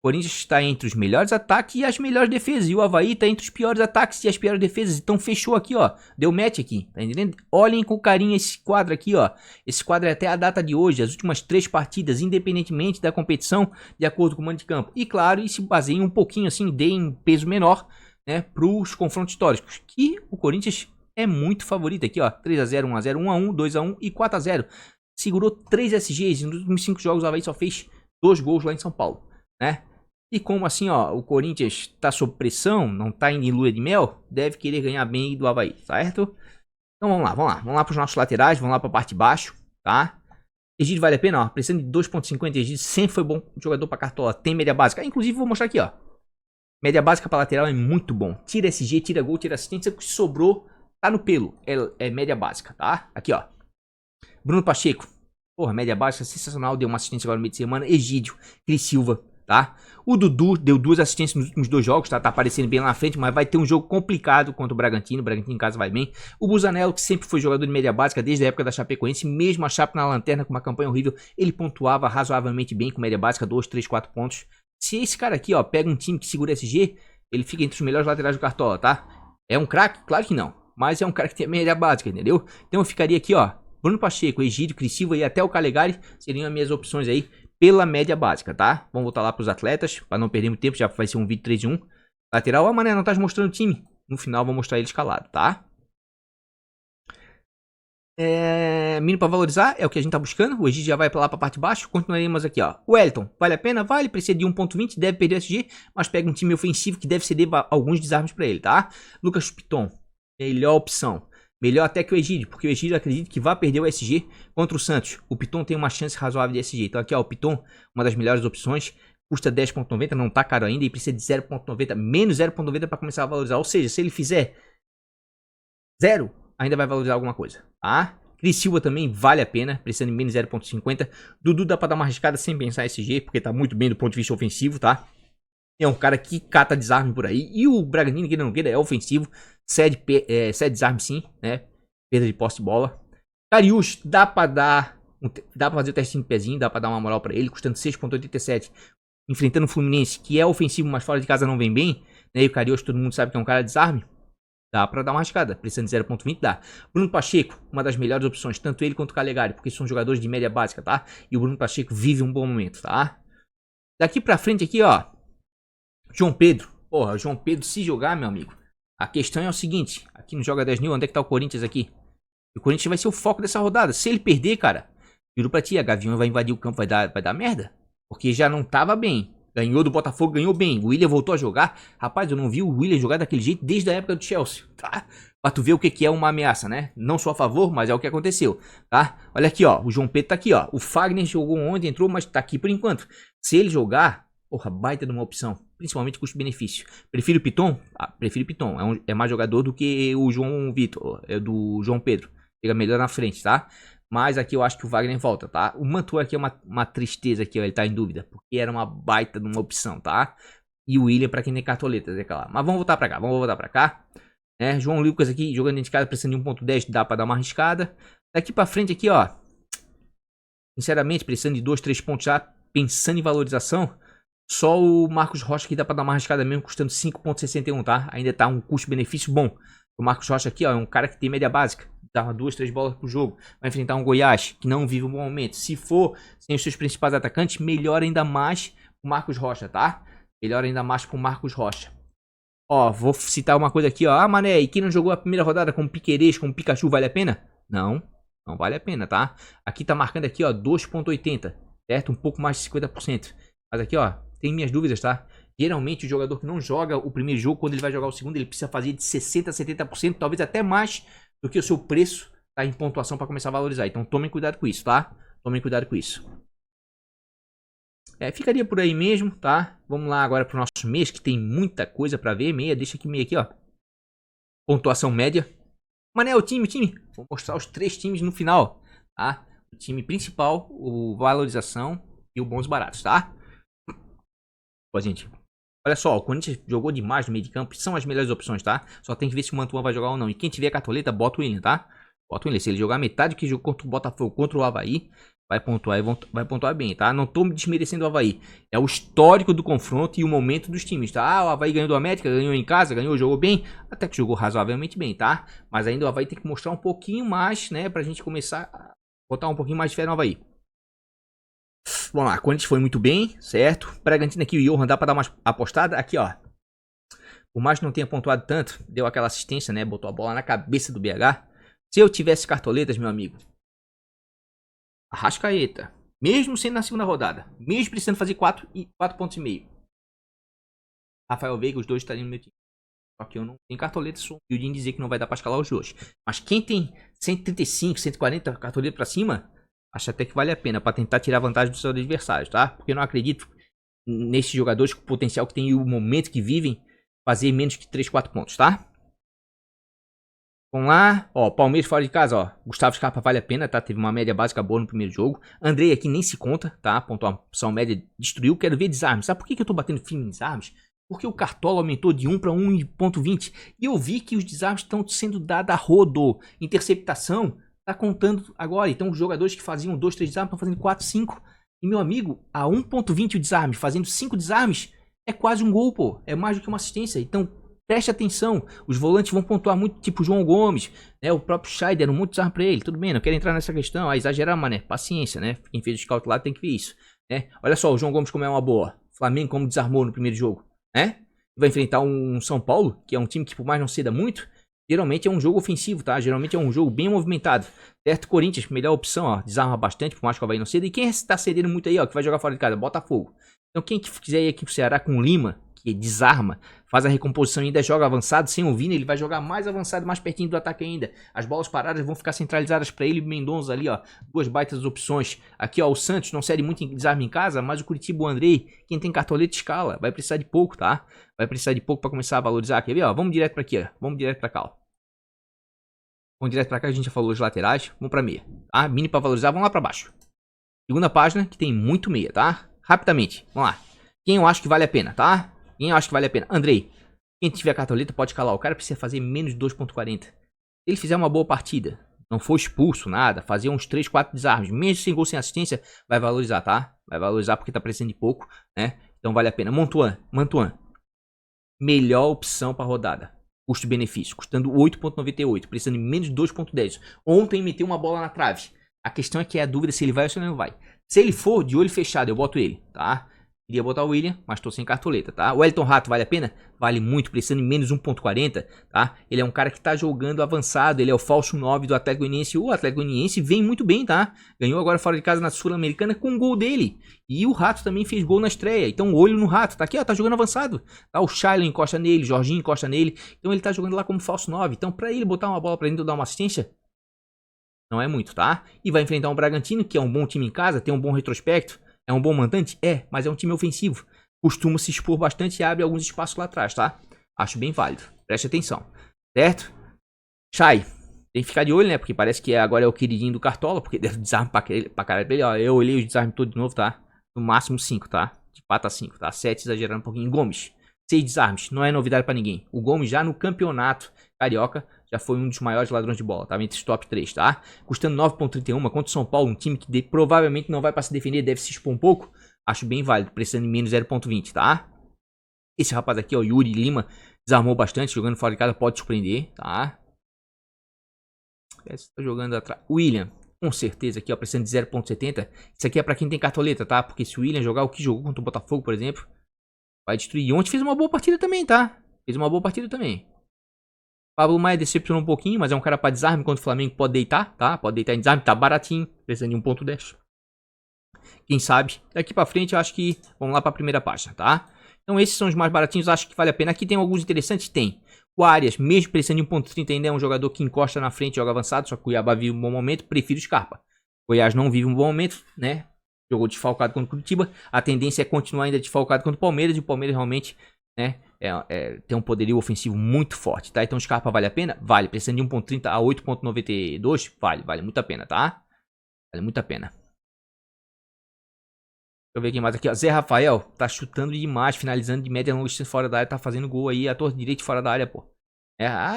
[SPEAKER 1] O Corinthians está entre os melhores ataques e as melhores defesas. E o Avaí está entre os piores ataques e as piores defesas. Então fechou aqui, ó. Deu match aqui, tá entendendo? Olhem com carinho esse quadro aqui, ó. Esse quadro é até a data de hoje, as últimas 3 partidas, independentemente da competição, de acordo com o mando de campo. E claro, e se baseiem um pouquinho assim, deem peso menor, né, para os confrontos históricos. Que o Corinthians é muito favorito aqui, ó. 3x0, 1x0, 1x1, 2x1 e 4x0. Segurou 3 SGs. Nos últimos 5 jogos o Avaí só fez 2 gols lá em São Paulo, né? E como assim, ó, o Corinthians tá sob pressão, não tá indo em lua de mel, deve querer ganhar bem do Avaí, certo? Então vamos lá pros nossos laterais, vamos lá pra parte de baixo, tá? Egídio vale a pena, ó, precisando de 2.50, Egídio sempre foi bom jogador pra cartola, tem média básica, inclusive vou mostrar aqui, ó. Média básica pra lateral é muito bom, tira SG, tira gol, tira assistência, o que sobrou tá no pelo, é média básica, tá? Aqui, ó. Bruno Pacheco, porra, média básica, sensacional, deu uma assistência agora no meio de semana, Egídio, Cris Silva, tá? O Dudu deu 2 assistências nos últimos 2 jogos, tá? Tá aparecendo bem lá na frente, mas vai ter um jogo complicado contra o Bragantino. O Bragantino em casa vai bem. O Busanello, que sempre foi jogador de média básica desde a época da Chapecoense, mesmo a Chape na lanterna com uma campanha horrível, ele pontuava razoavelmente bem com média básica, 2, 3, 4 pontos. Se esse cara aqui, ó, pega um time que segura SG, ele fica entre os melhores laterais do Cartola, tá? É um craque? Claro que não. Mas é um cara que tem média básica, entendeu? Então eu ficaria aqui, ó, Bruno Pacheco, Egídio, Cris Silva e até o Calegari seriam as minhas opções aí pela média básica, tá? Vamos voltar lá para os atletas, para não perder muito tempo, já vai ser um vídeo 3 de 1. Lateral, ó, mané, não tá mostrando o time. No final vou mostrar ele escalado, tá? Mínimo pra valorizar, é o que a gente tá buscando. O Egídio já vai pra lá pra parte de baixo. Continuaremos aqui, ó. O Wellington, vale a pena? Vale, precisa de 1.20, deve perder o SG, mas pega um time ofensivo que deve ceder alguns desarmes pra ele, tá? Lucas Piton, melhor opção. Melhor até que o Egídio, porque o Egídio acredita que vai perder o SG contra o Santos. O Piton tem uma chance razoável de SG. Então aqui, ó, o Piton, uma das melhores opções. Custa 10.90, não tá caro ainda e precisa de 0.90, menos 0.90 para começar a valorizar. Ou seja, se ele fizer 0, ainda vai valorizar alguma coisa, tá? Cris Silva também vale a pena, precisando de menos 0.50. Dudu dá pra dar uma arriscada sem pensar SG, porque tá muito bem do ponto de vista ofensivo, tá? É um cara que cata desarme por aí. E o Bragantino, que não queira, é ofensivo. Cede desarme sim, né? Perda de posse de bola. Cariús, dá pra fazer o testinho de pezinho, dá pra dar uma moral pra ele, custando 6.87. Enfrentando o Fluminense, que é ofensivo, mas fora de casa não vem bem. Né? E o Cariús, todo mundo sabe que é um cara de desarme. Dá pra dar uma arriscada, precisando de 0.20, dá. Bruno Pacheco, uma das melhores opções, tanto ele quanto o Calegari, porque são jogadores de média básica, tá? E o Bruno Pacheco vive um bom momento, tá? Daqui pra frente aqui, ó. João Pedro. Porra, o João Pedro se jogar, meu amigo. A questão é o seguinte, aqui no Joga 10 Mil, onde é que tá o Corinthians aqui? O Corinthians vai ser o foco dessa rodada. Se ele perder, cara, juro pra ti, a Gavião vai invadir o campo, vai dar merda. Porque já não tava bem. Ganhou do Botafogo, ganhou bem. O Willian voltou a jogar. Rapaz, eu não vi o Willian jogar daquele jeito desde a época do Chelsea, tá? Pra tu ver o que é uma ameaça, né? Não sou a favor, mas é o que aconteceu, tá? Olha aqui, ó. O João Pedro tá aqui, ó. O Fagner jogou ontem, entrou, mas tá aqui por enquanto. Se ele jogar, porra, baita de uma opção. Principalmente custo-benefício. Prefiro o Piton? Ah, prefiro o Piton. É mais jogador do que o João Vitor. É do João Pedro. Chega melhor na frente, tá? Mas aqui eu acho que o Wagner volta, tá? O Mantua aqui é uma tristeza aqui, ó. Ele tá em dúvida. Porque era uma baita de uma opção, tá? E o Willian pra quem tem cartoletas, é claro. Mas vamos voltar pra cá, vamos voltar pra cá. Né? João Lucas aqui, jogando dentro de casa, precisando de 1.10, dá pra dar uma arriscada. Daqui pra frente aqui, ó. Sinceramente, precisando de 2, 3 pontos já, pensando em valorização. Só o Marcos Rocha aqui dá pra dar uma arriscada mesmo, custando 5.61, tá? Ainda tá um custo-benefício bom. O Marcos Rocha aqui, ó, é um cara que tem média básica. Dá 2, 3 bolas pro jogo. Vai enfrentar um Goiás, que não vive um bom momento. Se for sem os seus principais atacantes, melhora ainda mais o Marcos Rocha, tá? Melhora ainda mais pro Marcos Rocha. Ó, vou citar uma coisa aqui, ó. Ah, mané, e quem não jogou a primeira rodada com o Piquerez, com o Pikachu, vale a pena? Não, não vale a pena, tá? Aqui tá marcando aqui, ó, 2.80, certo? Um pouco mais de 50%. Mas aqui, ó, tem minhas dúvidas, tá? Geralmente o jogador que não joga o primeiro jogo, quando ele vai jogar o segundo, ele precisa fazer de 60% a 70%, talvez até mais do que o seu preço tá em pontuação para começar a valorizar. Então tomem cuidado com isso, tá? Tomem cuidado com isso. Ficaria por aí mesmo, tá? Vamos lá agora pro nosso mês, que tem muita coisa para ver. Deixa aqui meio aqui, ó. Pontuação média. Mané, o time. Vou mostrar os 3 times no final, tá? O time principal, o valorização e o bons baratos, tá? Pô, gente, olha só, o Corinthians jogou demais no meio de campo, são as melhores opções, tá? Só tem que ver se o Mantuan vai jogar ou não. E quem tiver cartoleta, bota o Willian, tá? Bota o Willian. Se ele jogar metade que jogou contra o Botafogo, contra o Avaí, vai pontuar bem, tá? Não tô desmerecendo o Avaí. É o histórico do confronto e o momento dos times, tá? Ah, o Avaí ganhou do América, ganhou em casa, jogou bem, até que jogou razoavelmente bem, tá? Mas ainda o Avaí tem que mostrar um pouquinho mais, né? Pra gente começar a botar um pouquinho mais de fé no Avaí. Vamos lá, Corinthians foi muito bem, certo? Bragantino aqui, o Johan, dá pra dar uma apostada? Aqui, ó. Por mais que não tenha pontuado tanto, deu aquela assistência, né? Botou a bola na cabeça do BH. Se eu tivesse cartoletas, meu amigo, Arrascaeta, mesmo sendo na segunda rodada, mesmo precisando fazer 4 pontos e meio. Rafael Veiga, os dois estariam no meu time. Só que eu não tenho cartoleta, sou humilde em dizer que não vai dar pra escalar os dois. Mas quem tem 135, 140 cartoletas pra cima, acho até que vale a pena pra tentar tirar vantagem dos seus adversários, tá? Porque eu não acredito nesses jogadores com o potencial que tem e o momento que vivem fazer menos que 3, 4 pontos, tá? Vamos lá, ó, Palmeiras fora de casa, ó, Gustavo Scarpa vale a pena, tá? Teve uma média básica boa no primeiro jogo. Andrei aqui nem se conta, tá? Pontuação média destruiu, quero ver desarmes. Sabe por que eu tô batendo firme em desarmes? Porque o Cartola aumentou de 1 para 1.20 e eu vi que os desarmes estão sendo dados a rodo. Interceptação tá contando agora, então os jogadores que faziam 2, 3 desarmes estão fazendo 4, 5. E meu amigo, a 1.20 o desarme, fazendo 5 desarmes, é quase um gol, pô. É mais do que uma assistência, então preste atenção, os volantes vão pontuar muito, tipo João Gomes, né? O próprio Chay deram muito desarme pra ele. Tudo bem, não quero entrar nessa questão, exagerar, mané. Paciência, né? Quem fez o scout lá tem que ver isso, né? Olha só, o João Gomes como é uma boa. Flamengo como desarmou no primeiro jogo, né? Vai enfrentar um São Paulo, que é um time que por mais não ceda muito, Geralmente é um jogo ofensivo, tá? Geralmente é um jogo bem movimentado. Certo? Corinthians, melhor opção, ó. Desarma bastante, por mais que o Avaí não ceda. E quem tá cedendo muito aí, ó, que vai jogar fora de casa? Botafogo. Então quem quiser ir aqui pro Ceará com o Lima, que desarma, faz a recomposição e ainda joga avançado, sem o Vina, ele vai jogar mais avançado, mais pertinho do ataque ainda. As bolas paradas vão ficar centralizadas para ele. Mendonça ali, ó. Duas baitas opções. Aqui, ó, o Santos não cede muito em desarme em casa, mas o Curitiba, o Andrei, quem tem cartoleta escala. Vai precisar de pouco, tá? Vai precisar de pouco para começar a valorizar. Quer ver, ó? Vamos direto para aqui, ó. Vamos direto para cá, ó. Vamos direto pra cá, a gente já falou os laterais. Vamos pra meia, tá? Mini pra valorizar, vamos lá pra baixo. Segunda página, que tem muito meia, tá? Rapidamente, vamos lá. Quem eu acho que vale a pena, tá? Quem eu acho que vale a pena? Andrei. Quem tiver cartoleta pode calar. O cara precisa fazer menos de 2.40. Se ele fizer uma boa partida, não for expulso, nada, fazer uns 3, 4 desarmes, mesmo sem gol, sem assistência, vai valorizar, tá? Vai valorizar porque tá precisando de pouco, né? Então vale a pena. Mantuan. Melhor opção pra rodada. Custo-benefício, custando 8.98, precisando de menos de 2.10. Ontem meteu uma bola na trave. A questão é que é a dúvida se ele vai ou se ele não vai. Se ele for, de olho fechado, eu boto ele, tá? Queria botar o William, mas tô sem cartoleta, tá? O Wellington Rato vale a pena? Vale muito, precisando de menos 1.40, tá? Ele é um cara que tá jogando avançado, ele é o falso 9 do Atlético Goianiense. O Atlético Goianiense vem muito bem, tá? Ganhou agora fora de casa na Sul-Americana com um gol dele. E o Rato também fez gol na estreia. Então, olho no Rato, tá aqui, ó, tá jogando avançado. Tá? O Shailon encosta nele, Jorginho encosta nele. Então, ele tá jogando lá como falso 9. Então, pra ele botar uma bola pra dentro e dar uma assistência, não é muito, tá? E vai enfrentar um Bragantino, que é um bom time em casa, tem um bom retrospecto. É um bom mandante? É, mas é um time ofensivo. Costuma se expor bastante e abre alguns espaços lá atrás, tá? Acho bem válido. Preste atenção. Certo? Chay. Tem que ficar de olho, né? Porque parece que agora é o queridinho do Cartola. Porque deve desarme pra caralho dele. Ó, eu olhei os desarmes todos de novo, tá? No máximo 5, tá? De 4 a 5, tá? 7 exagerando um pouquinho. Gomes. 6 desarmes. Não é novidade pra ninguém. O Gomes já no campeonato carioca já foi um dos maiores ladrões de bola. Tava entre os top 3, tá? Custando 9.31 contra o São Paulo. Um time que provavelmente não vai pra se defender. Deve se expor um pouco. Acho bem válido, precisando de menos 0.20, tá? Esse rapaz aqui, ó, Yuri Lima, desarmou bastante, jogando fora de casa, pode surpreender, tá? Esse tá jogando atrás. William, com certeza aqui, ó, precisando de 0.70. Isso aqui é pra quem tem cartoleta, tá? Porque se o William jogar o que jogou contra o Botafogo, por exemplo, vai destruir. E ontem fez uma boa partida também, tá? Fez uma boa partida também. Pablo Maia decepcionou um pouquinho, mas é um cara pra desarme contra o Flamengo, pode deitar, tá? Pode deitar em desarme, tá baratinho, precisando de 1.10. Quem sabe, daqui pra frente eu acho que vamos lá pra primeira página, tá? Então esses são os mais baratinhos, acho que vale a pena. Aqui tem alguns interessantes, tem. O Arias, mesmo precisando de 1.30 ainda é um jogador que encosta na frente, joga avançado, só que o Cuiabá vive um bom momento, prefiro o Scarpa. O Goiás não vive um bom momento, né? Jogou desfalcado contra o Curitiba, a tendência é continuar ainda desfalcado contra o Palmeiras, e o Palmeiras realmente, né, tem um poderio ofensivo muito forte, tá? Então o Scarpa vale a pena? Vale, precisando de 1.30 a 8.92, vale muito a pena, tá? Vale muito a pena. Deixa eu ver quem mais aqui, ó. Zé Rafael tá chutando demais, finalizando de média longa distância fora da área, tá fazendo gol aí, a torre direito fora da área, pô.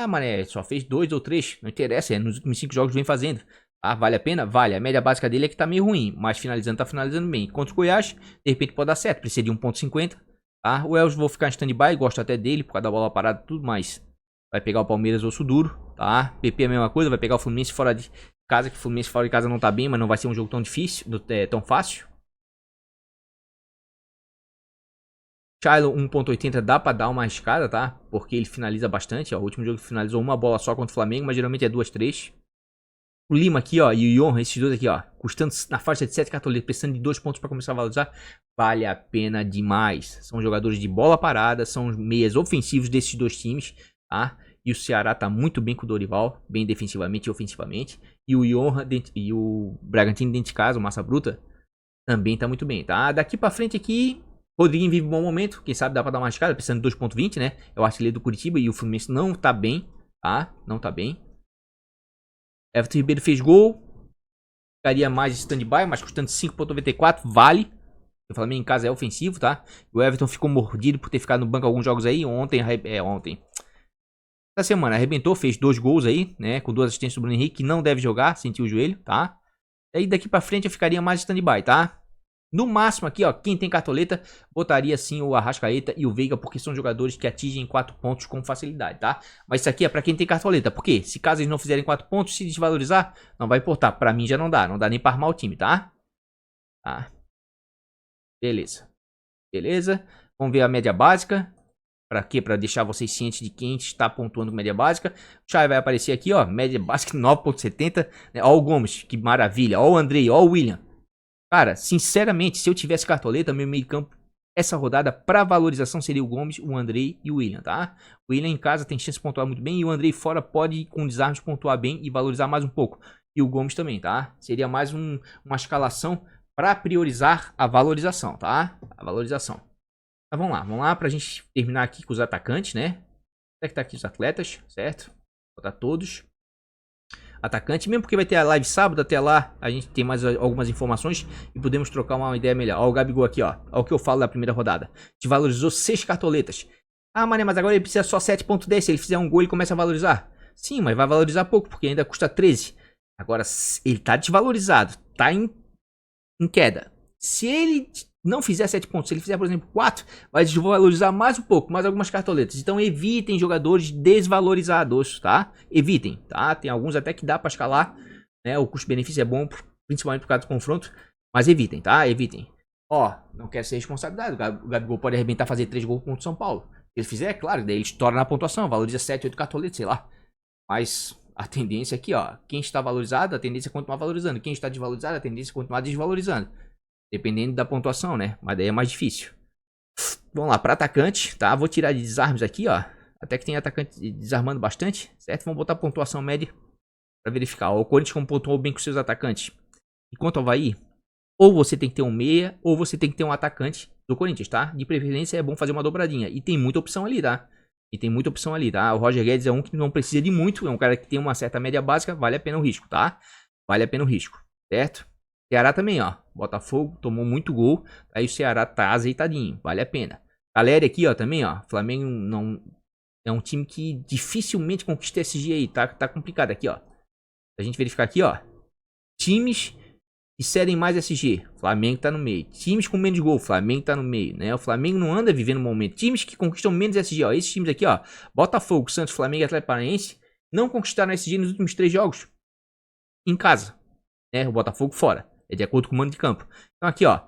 [SPEAKER 1] Mané, só fez 2 ou 3, não interessa, nos últimos 5 jogos vem fazendo. Ah, vale a pena? Vale. A média básica dele é que tá meio ruim, mas finalizando, tá finalizando bem. Contra o Goiás, de repente pode dar certo, precisa de 1.50, tá? O Elvis vou ficar em stand-by, gosto até dele, por causa da bola parada e tudo mais. Vai pegar o Palmeiras osso duro, tá? PP é a mesma coisa, vai pegar o Fluminense fora de casa, que o Fluminense fora de casa não tá bem, mas não vai ser um jogo tão difícil, tão fácil. Shiloh 1.80 dá pra dar uma arriscada, tá? Porque ele finaliza bastante, ó. O último jogo finalizou uma bola só contra o Flamengo, mas geralmente é 2, 3. O Lima aqui, ó, e o Yon, esses dois aqui, ó, custando na faixa de 7 cartoletas, precisando de 2 pontos pra começar a valorizar, vale a pena demais. São jogadores de bola parada, são meias ofensivos desses dois times, tá? E o Ceará tá muito bem com o Dorival, bem defensivamente e ofensivamente. E o Yon e o Bragantino dentro de casa, o Massa Bruta, também tá muito bem, tá? Daqui pra frente aqui, Rodriguinho vive um bom momento, quem sabe dá pra dar uma arriscada, precisando de 2.20, né? É o artilheiro do Curitiba e o Fluminense não tá bem, tá? Não tá bem. Everton Ribeiro fez gol. Ficaria mais stand-by, mas custando 5.94, vale. O Flamengo em casa é ofensivo, tá? O Everton ficou mordido por ter ficado no banco alguns jogos aí. Ontem. Essa semana arrebentou, fez 2 gols aí, né? Com 2 assistências do Bruno Henrique, que não deve jogar, sentiu o joelho, tá? E aí daqui pra frente eu ficaria mais stand-by, tá? No máximo aqui, ó, quem tem cartoleta, botaria sim o Arrascaeta e o Veiga, porque são jogadores que atingem 4 pontos com facilidade, tá? Mas isso aqui é pra quem tem cartoleta, porque se caso eles não fizerem 4 pontos, se desvalorizar, não vai importar. Pra mim já não dá nem pra armar o time, tá? Tá. Beleza. Beleza. Vamos ver a média básica. Pra quê? Pra deixar vocês cientes de quem está pontuando com média básica. O Chay vai aparecer aqui, ó. Média básica 9.70. Né? Ó o Gomes, que maravilha. Ó o Andrei, ó o William. Cara, sinceramente, se eu tivesse cartoleta, meu meio campo, essa rodada, pra valorização, seria o Gomes, o Andrei e o William, tá? O William em casa tem chance de pontuar muito bem. E o Andrei fora pode, com desarmes, pontuar bem e valorizar mais um pouco. E o Gomes também, tá? Seria mais uma escalação pra priorizar a valorização, tá? A valorização. Mas vamos lá pra gente terminar aqui com os atacantes, né? Onde é que tá aqui os atletas, certo? Vou botar todos. Atacante, mesmo porque vai ter a live sábado, até lá a gente tem mais algumas informações e podemos trocar uma ideia melhor. Ó o Gabigol aqui, ó. Ó o que eu falo da primeira rodada. Te valorizou 6 cartoletas. Ah, mané, mas agora ele precisa só 7.10. Se ele fizer um gol, ele começa a valorizar. Sim, mas vai valorizar pouco, porque ainda custa 13. Agora, ele tá desvalorizado, tá em queda. Se ele não fizer 7 pontos, se ele fizer, por exemplo, 4, vai desvalorizar mais um pouco, mais algumas cartoletas. Então evitem jogadores desvalorizados, tá? Evitem, tá? Tem alguns até que dá pra escalar, né? O custo-benefício é bom, principalmente por causa do confronto. Mas evitem, tá? Evitem. Ó, não quer ser responsabilidade. O Gabigol pode arrebentar, fazer 3 gols contra o São Paulo. Se ele fizer, é claro, daí ele estoura na pontuação, valoriza 7, 8 cartoletas, sei lá. Mas a tendência aqui, ó, quem está valorizado, a tendência é continuar valorizando. Quem está desvalorizado, a tendência é continuar desvalorizando. Dependendo da pontuação, né? Mas daí é mais difícil. Vamos lá, para atacante, tá? Vou tirar de desarmes aqui, ó. Até que tem atacante desarmando bastante, certo? Vamos botar pontuação média para verificar. Ó, o Corinthians como pontuou bem com seus atacantes. E quanto ao Avaí, ou você tem que ter um meia, ou você tem que ter um atacante do Corinthians, tá? De preferência é bom fazer uma dobradinha. E tem muita opção ali, tá? O Roger Guedes é um que não precisa de muito. É um cara que tem uma certa média básica. Vale a pena o risco, tá? Vale a pena o risco, certo? Ceará também, ó. Botafogo tomou muito gol. Aí o Ceará tá azeitadinho. Vale a pena. Caleri aqui, ó, também, ó. Flamengo não... É um time que dificilmente conquista SG aí. Tá complicado aqui, ó. A gente verificar aqui, ó. Times que cedem mais SG. Flamengo tá no meio. Times com menos gol. Flamengo tá no meio, né? O Flamengo não anda vivendo um momento. Times que conquistam menos SG, ó. Esses times aqui, ó. Botafogo, Santos, Flamengo e Atlético Paranaense não conquistaram SG nos últimos 3 jogos. Em casa. Né? O Botafogo fora. É de acordo com o mando de campo. Então aqui, ó.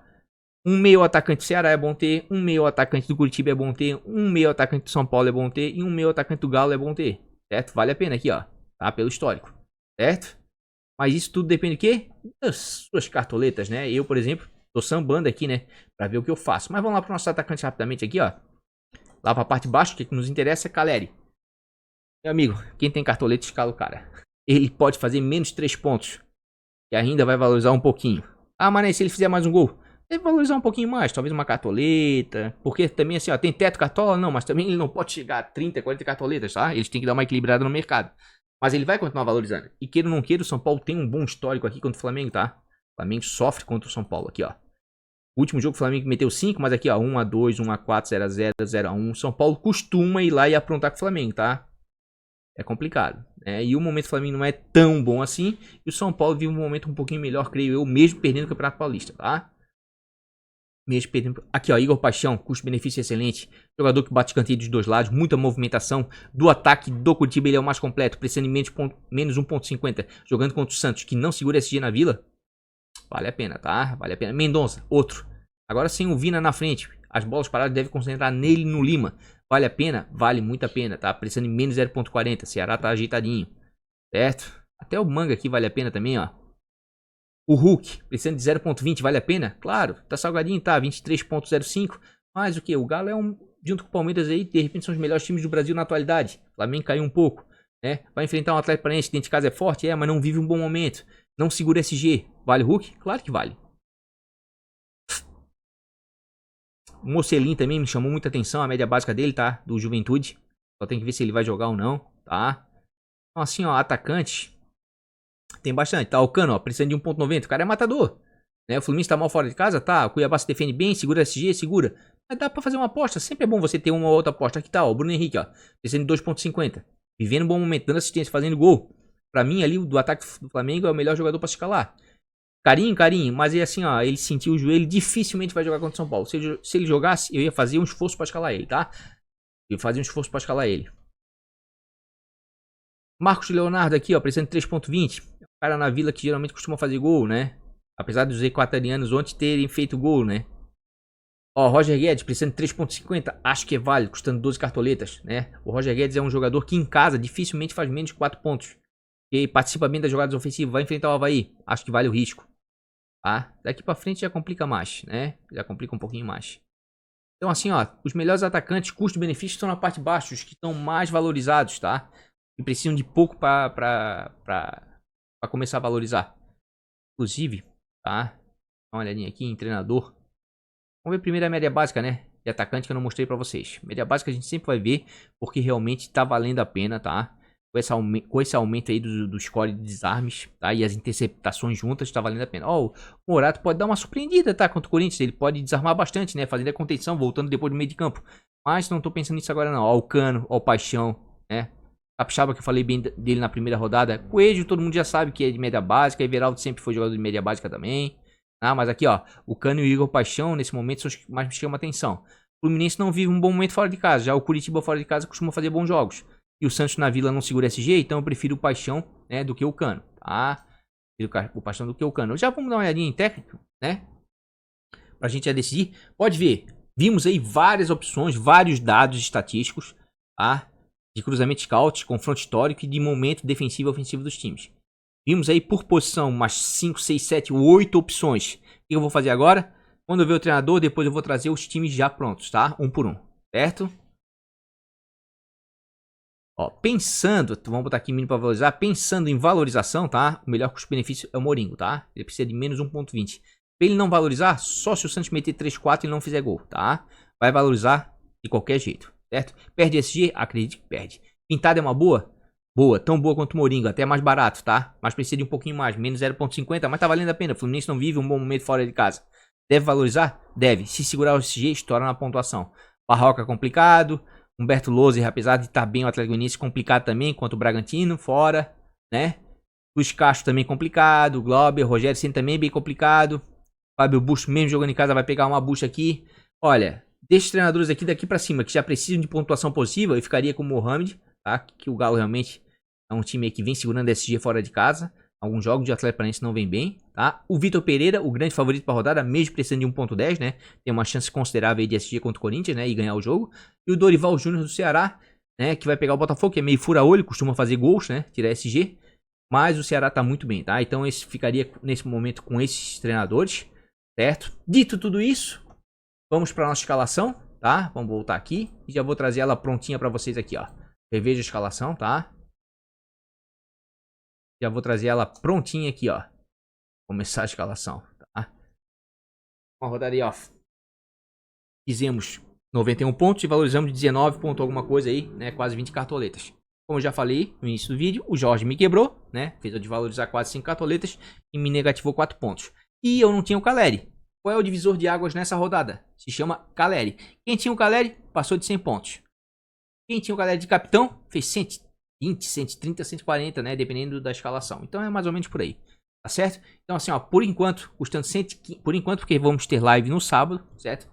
[SPEAKER 1] Um meio atacante do Ceará é bom ter. Um meio atacante do Curitiba é bom ter. Um meio atacante do São Paulo é bom ter. E um meio atacante do Galo é bom ter. Certo? Vale a pena aqui, ó. Tá? Pelo histórico. Certo? Mas isso tudo depende do quê? Das suas cartoletas, né? Eu, por exemplo, tô sambando aqui, né? Pra ver o que eu faço. Mas vamos lá pro nosso atacante rapidamente aqui, ó. Lá pra parte de baixo, o que nos interessa é Caleri. Meu amigo, quem tem cartoleta, escala o cara. Ele pode fazer menos 3 pontos. E ainda vai valorizar um pouquinho. Ah, mas se ele fizer mais um gol, ele vai valorizar um pouquinho mais. Talvez uma cartoleta. Porque também assim, ó, tem teto cartola? Não, mas também ele não pode chegar a 30, 40 cartoletas, tá? Eles têm que dar uma equilibrada no mercado. Mas ele vai continuar valorizando. E queira ou não queira, o São Paulo tem um bom histórico aqui contra o Flamengo, tá? O Flamengo sofre contra o São Paulo aqui, ó. O último jogo o Flamengo meteu 5, mas aqui, ó, 1-2, 1-4, 0-0, 0-1. São Paulo costuma ir lá e aprontar com o Flamengo, tá? É complicado, né? E o momento do Flamengo não é tão bom assim. E o São Paulo vive um momento um pouquinho melhor, creio eu, mesmo perdendo o Campeonato Paulista, tá? Mesmo perdendo... Aqui, ó, Igor Paixão, custo-benefício excelente. Jogador que bate escanteio dos dois lados, muita movimentação. Do ataque do Curitiba, ele é o mais completo. Precisando de menos 1.50. Jogando contra o Santos, que não segura SG na Vila. Vale a pena, tá? Vale a pena. Mendonça, outro. Agora sem o Vina na frente. As bolas paradas devem concentrar nele e no Lima. Vale a pena? Vale muito a pena, tá? Precisando de menos 0.40. Ceará tá ajeitadinho. Certo? Até o Manga aqui vale a pena também, ó. O Hulk, precisando de 0.20, vale a pena? Claro, tá salgadinho, tá? 23.05. Mas o que? O Galo é um... Junto com o Palmeiras aí, de repente são os melhores times do Brasil na atualidade. O Flamengo caiu um pouco, né? Vai enfrentar um Atlético Paranaense que dentro de casa é forte, mas não vive um bom momento. Não segura SG. Vale o Hulk? Claro que vale. O Mocelin também me chamou muita atenção, a média básica dele, tá? Do Juventude. Só tem que ver se ele vai jogar ou não, tá? Então assim, ó, atacante. Tem bastante, tá? O Cano, ó, precisando de 1.90. O cara é matador. Né? O Fluminense tá mal fora de casa, tá? O Cuiabá se defende bem, segura SG, segura. Mas dá pra fazer uma aposta. Sempre é bom você ter uma ou outra aposta. Aqui tá, ó, o Bruno Henrique, ó. Precisando de 2.50. Vivendo um bom momento, dando assistência, fazendo gol. Pra mim, ali, do ataque do Flamengo é o melhor jogador pra se escalar. Carinho, mas é assim, ó, ele sentiu o joelho, dificilmente vai jogar contra o São Paulo. Se ele jogasse, eu ia fazer um esforço pra escalar ele, tá? Eu ia fazer um esforço pra escalar ele. Marcos Leonardo aqui, ó, precisando de 3.20. É um cara na Vila que geralmente costuma fazer gol, né? Apesar dos equatorianos ontem terem feito gol, né? Ó, Roger Guedes precisando de 3,50. Acho que é válido, custando 12 cartoletas, né? O Roger Guedes é um jogador que em casa dificilmente faz menos de 4 pontos. E participa bem das jogadas ofensivas, vai enfrentar o Avaí. Acho que vale o risco. Tá? Daqui pra frente já complica mais, né? Já complica um pouquinho mais. Então assim, ó, os melhores atacantes, custo-benefício, estão na parte de baixo, os que estão mais valorizados, tá? E precisam de pouco pra começar a valorizar. Inclusive, tá? Dá uma olhadinha aqui em treinador. Vamos ver primeiro a média básica, né? De atacante que eu não mostrei pra vocês. Média básica a gente sempre vai ver, porque realmente tá valendo a pena, tá? Com esse aumento aí do score de desarmes, tá? E as interceptações juntas, tá valendo a pena. Ó, o Morato pode dar uma surpreendida, tá? Contra o Corinthians, ele pode desarmar bastante, né? Fazendo a contenção, voltando depois do meio de campo. Mas não tô pensando nisso agora não. Ó, o Cano, ó, o Paixão, né? Capixaba, que eu falei bem dele na primeira rodada. Coelho, todo mundo já sabe que é de média básica. Everaldo sempre foi jogador de média básica também. Ah, mas aqui, ó, o Cano e o Igor Paixão, nesse momento, são os que mais me chamam a atenção. O Fluminense não vive um bom momento fora de casa. Já o Curitiba fora de casa costuma fazer bons jogos. E o Santos na Vila não segura SG, então eu prefiro o Paixão, né, do que o Cano, tá? O Paixão do que o Cano. Já vamos dar uma olhadinha em técnico, né? Pra gente já decidir. Pode ver, vimos aí várias opções, vários dados estatísticos, tá? De cruzamento scout, confronto histórico e de momento defensivo e ofensivo dos times. Vimos aí por posição umas 5, 6, 7, 8 opções. O que eu vou fazer agora? Quando eu ver o treinador, depois eu vou trazer os times já prontos, tá? Um por um, certo? Ó, pensando, vamos botar aqui mínimo para valorizar, pensando em valorização, tá? O melhor custo-benefício é o Moringo, tá? Ele precisa de menos 1,20. Pra ele não valorizar, só se o Santos meter 3-4 e não fizer gol, tá? Vai valorizar de qualquer jeito, certo? Perde SG? Acredite que perde. Pintada é uma boa? Boa, tão boa quanto o Moringo, até mais barato, tá? Mas precisa de um pouquinho mais, menos 0,50, mas tá valendo a pena. O Fluminense não vive um bom momento fora de casa. Deve valorizar? Deve. Se segurar o SG, estoura na pontuação. Barroca complicado. Humberto Loser, apesar de estar bem o Atlético Goianiense, complicado também, contra o Bragantino, fora, né? Luiz Castro também complicado, Glauber, Rogério Ceni também bem complicado. Fábio Busto, mesmo jogando em casa, vai pegar uma bucha aqui. Olha, desses treinadores aqui daqui pra cima, que já precisam de pontuação positiva, eu ficaria com o Mohamed, tá? Que o Galo realmente é um time que vem segurando SG fora de casa. Alguns jogos de Atlético Paranaense não vem bem, tá? O Vitor Pereira, o grande favorito para a rodada, mesmo precisando de 1,10, né? Tem uma chance considerável aí de SG contra o Corinthians, né? E ganhar o jogo. E o Dorival Júnior do Ceará, né? Que vai pegar o Botafogo, que é meio fura-olho, costuma fazer gols, né? Tirar SG. Mas o Ceará tá muito bem, tá? Então esse ficaria nesse momento com esses treinadores, certo? Dito tudo isso, vamos para nossa escalação, tá? Vamos voltar aqui e já vou trazer ela prontinha para vocês aqui, ó. Reveja a escalação, tá? Já vou trazer ela prontinha aqui, ó. Começar a escalação, tá? Uma rodada aí, ó. Fizemos 91 pontos e valorizamos 19 pontos alguma coisa aí, né? Quase 20 cartoletas. Como eu já falei no início do vídeo, o Jorge me quebrou, né? Fez eu desvalorizar quase 5 cartoletas e me negativou 4 pontos. E eu não tinha o Caleri. Qual é o divisor de águas nessa rodada? Se chama Caleri. Quem tinha o Caleri, passou de 100 pontos. Quem tinha o Caleri de capitão, fez 120, 130, 140, né? Dependendo da escalação. Então é mais ou menos por aí. Tá certo? Então assim, ó, por enquanto, custando 115, por enquanto, porque vamos ter live no sábado, certo?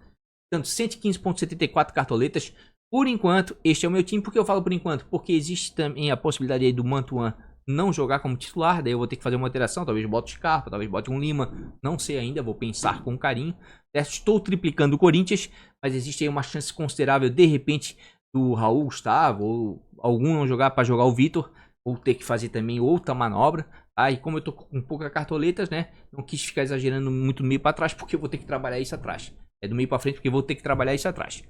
[SPEAKER 1] Custando 115,74 cartoletas. Por enquanto, este é o meu time. Por que eu falo por enquanto? Porque existe também a possibilidade aí do Mantuan não jogar como titular. Daí eu vou ter que fazer uma alteração. Talvez bote o Scarpa, talvez bote um Lima. Não sei ainda, vou pensar com carinho. Certo? Estou triplicando o Corinthians, mas existe aí uma chance considerável, de repente, do Raul Gustavo ou algum não jogar para jogar o Vitor. Ou ter que fazer também outra manobra. Aí, como eu tô com poucas cartoletas, né? Não quis ficar exagerando muito do meio para trás, porque eu vou ter que trabalhar isso atrás. É do meio para frente, porque eu vou ter que trabalhar isso atrás.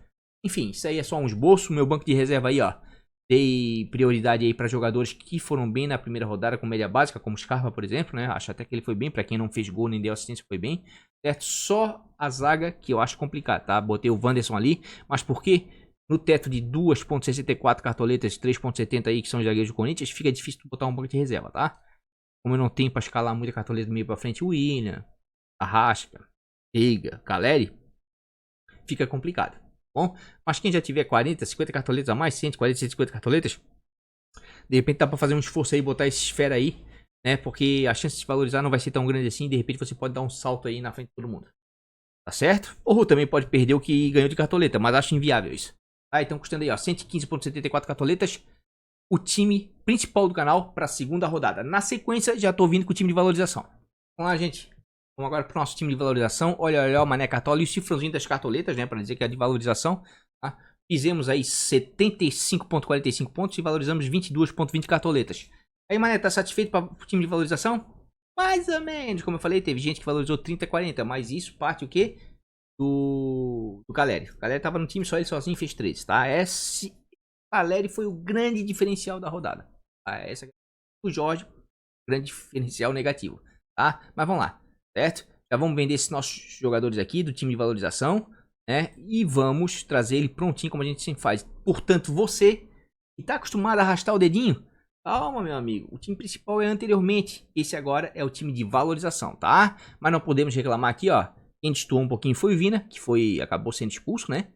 [SPEAKER 1] Enfim, isso aí é só um esboço. Meu banco de reserva aí, ó. Dei prioridade aí para jogadores que foram bem na primeira rodada com média básica, como Scarpa, por exemplo, né? Acho até que ele foi bem. Para quem não fez gol nem deu assistência, foi bem. Certo? Só a zaga que eu acho complicado, tá? Botei o Wanderson ali. Mas por quê? No teto de 2,64 cartoletas, 3,70 aí, que são os zagueiros do Corinthians, fica difícil botar um banco de reserva, tá? Como eu não tenho para escalar muita cartoleta do meio para frente, o William, Arrasca, Eiga, Caleri, fica complicado. Bom, mas quem já tiver 40, 50 cartoletas a mais, 140, 150 cartoletas, de repente dá pra fazer um esforço aí, botar esse esfera aí, né? Porque a chance de se valorizar não vai ser tão grande assim, de repente você pode dar um salto aí na frente de todo mundo. Tá certo? Ou também pode perder o que ganhou de cartoleta, mas acho inviável isso. Ah, então custando aí, ó, 115,74 cartoletas, o time principal do canal pra segunda rodada. Na sequência, já tô vindo com o time de valorização. Vamos lá, gente. Vamos agora pro nosso time de valorização. Olha o Mané Cartola e o cifrãozinho das cartoletas, né? Para dizer que é de valorização. Tá? Fizemos aí 75,45 pontos e valorizamos 22,20 cartoletas. Aí, Mané, tá satisfeito para o time de valorização? Mais ou menos, como eu falei, teve gente que valorizou 30, 40, mas isso parte o quê? Do Caleri. O Caleri tava no time só, ele sozinho fez 13, tá? Esse Caleri foi o grande diferencial da rodada. Tá? Essa o Jorge, grande diferencial negativo, tá? Mas vamos lá, certo? Já vamos vender esses nossos jogadores aqui do time de valorização, né? E vamos trazer ele prontinho como a gente sempre faz. Portanto, você que tá acostumado a arrastar o dedinho, calma, meu amigo. O time principal é anteriormente. Esse agora é o time de valorização, tá? Mas não podemos reclamar aqui, ó. Quem destoou um pouquinho foi o Vina, que acabou sendo expulso, né?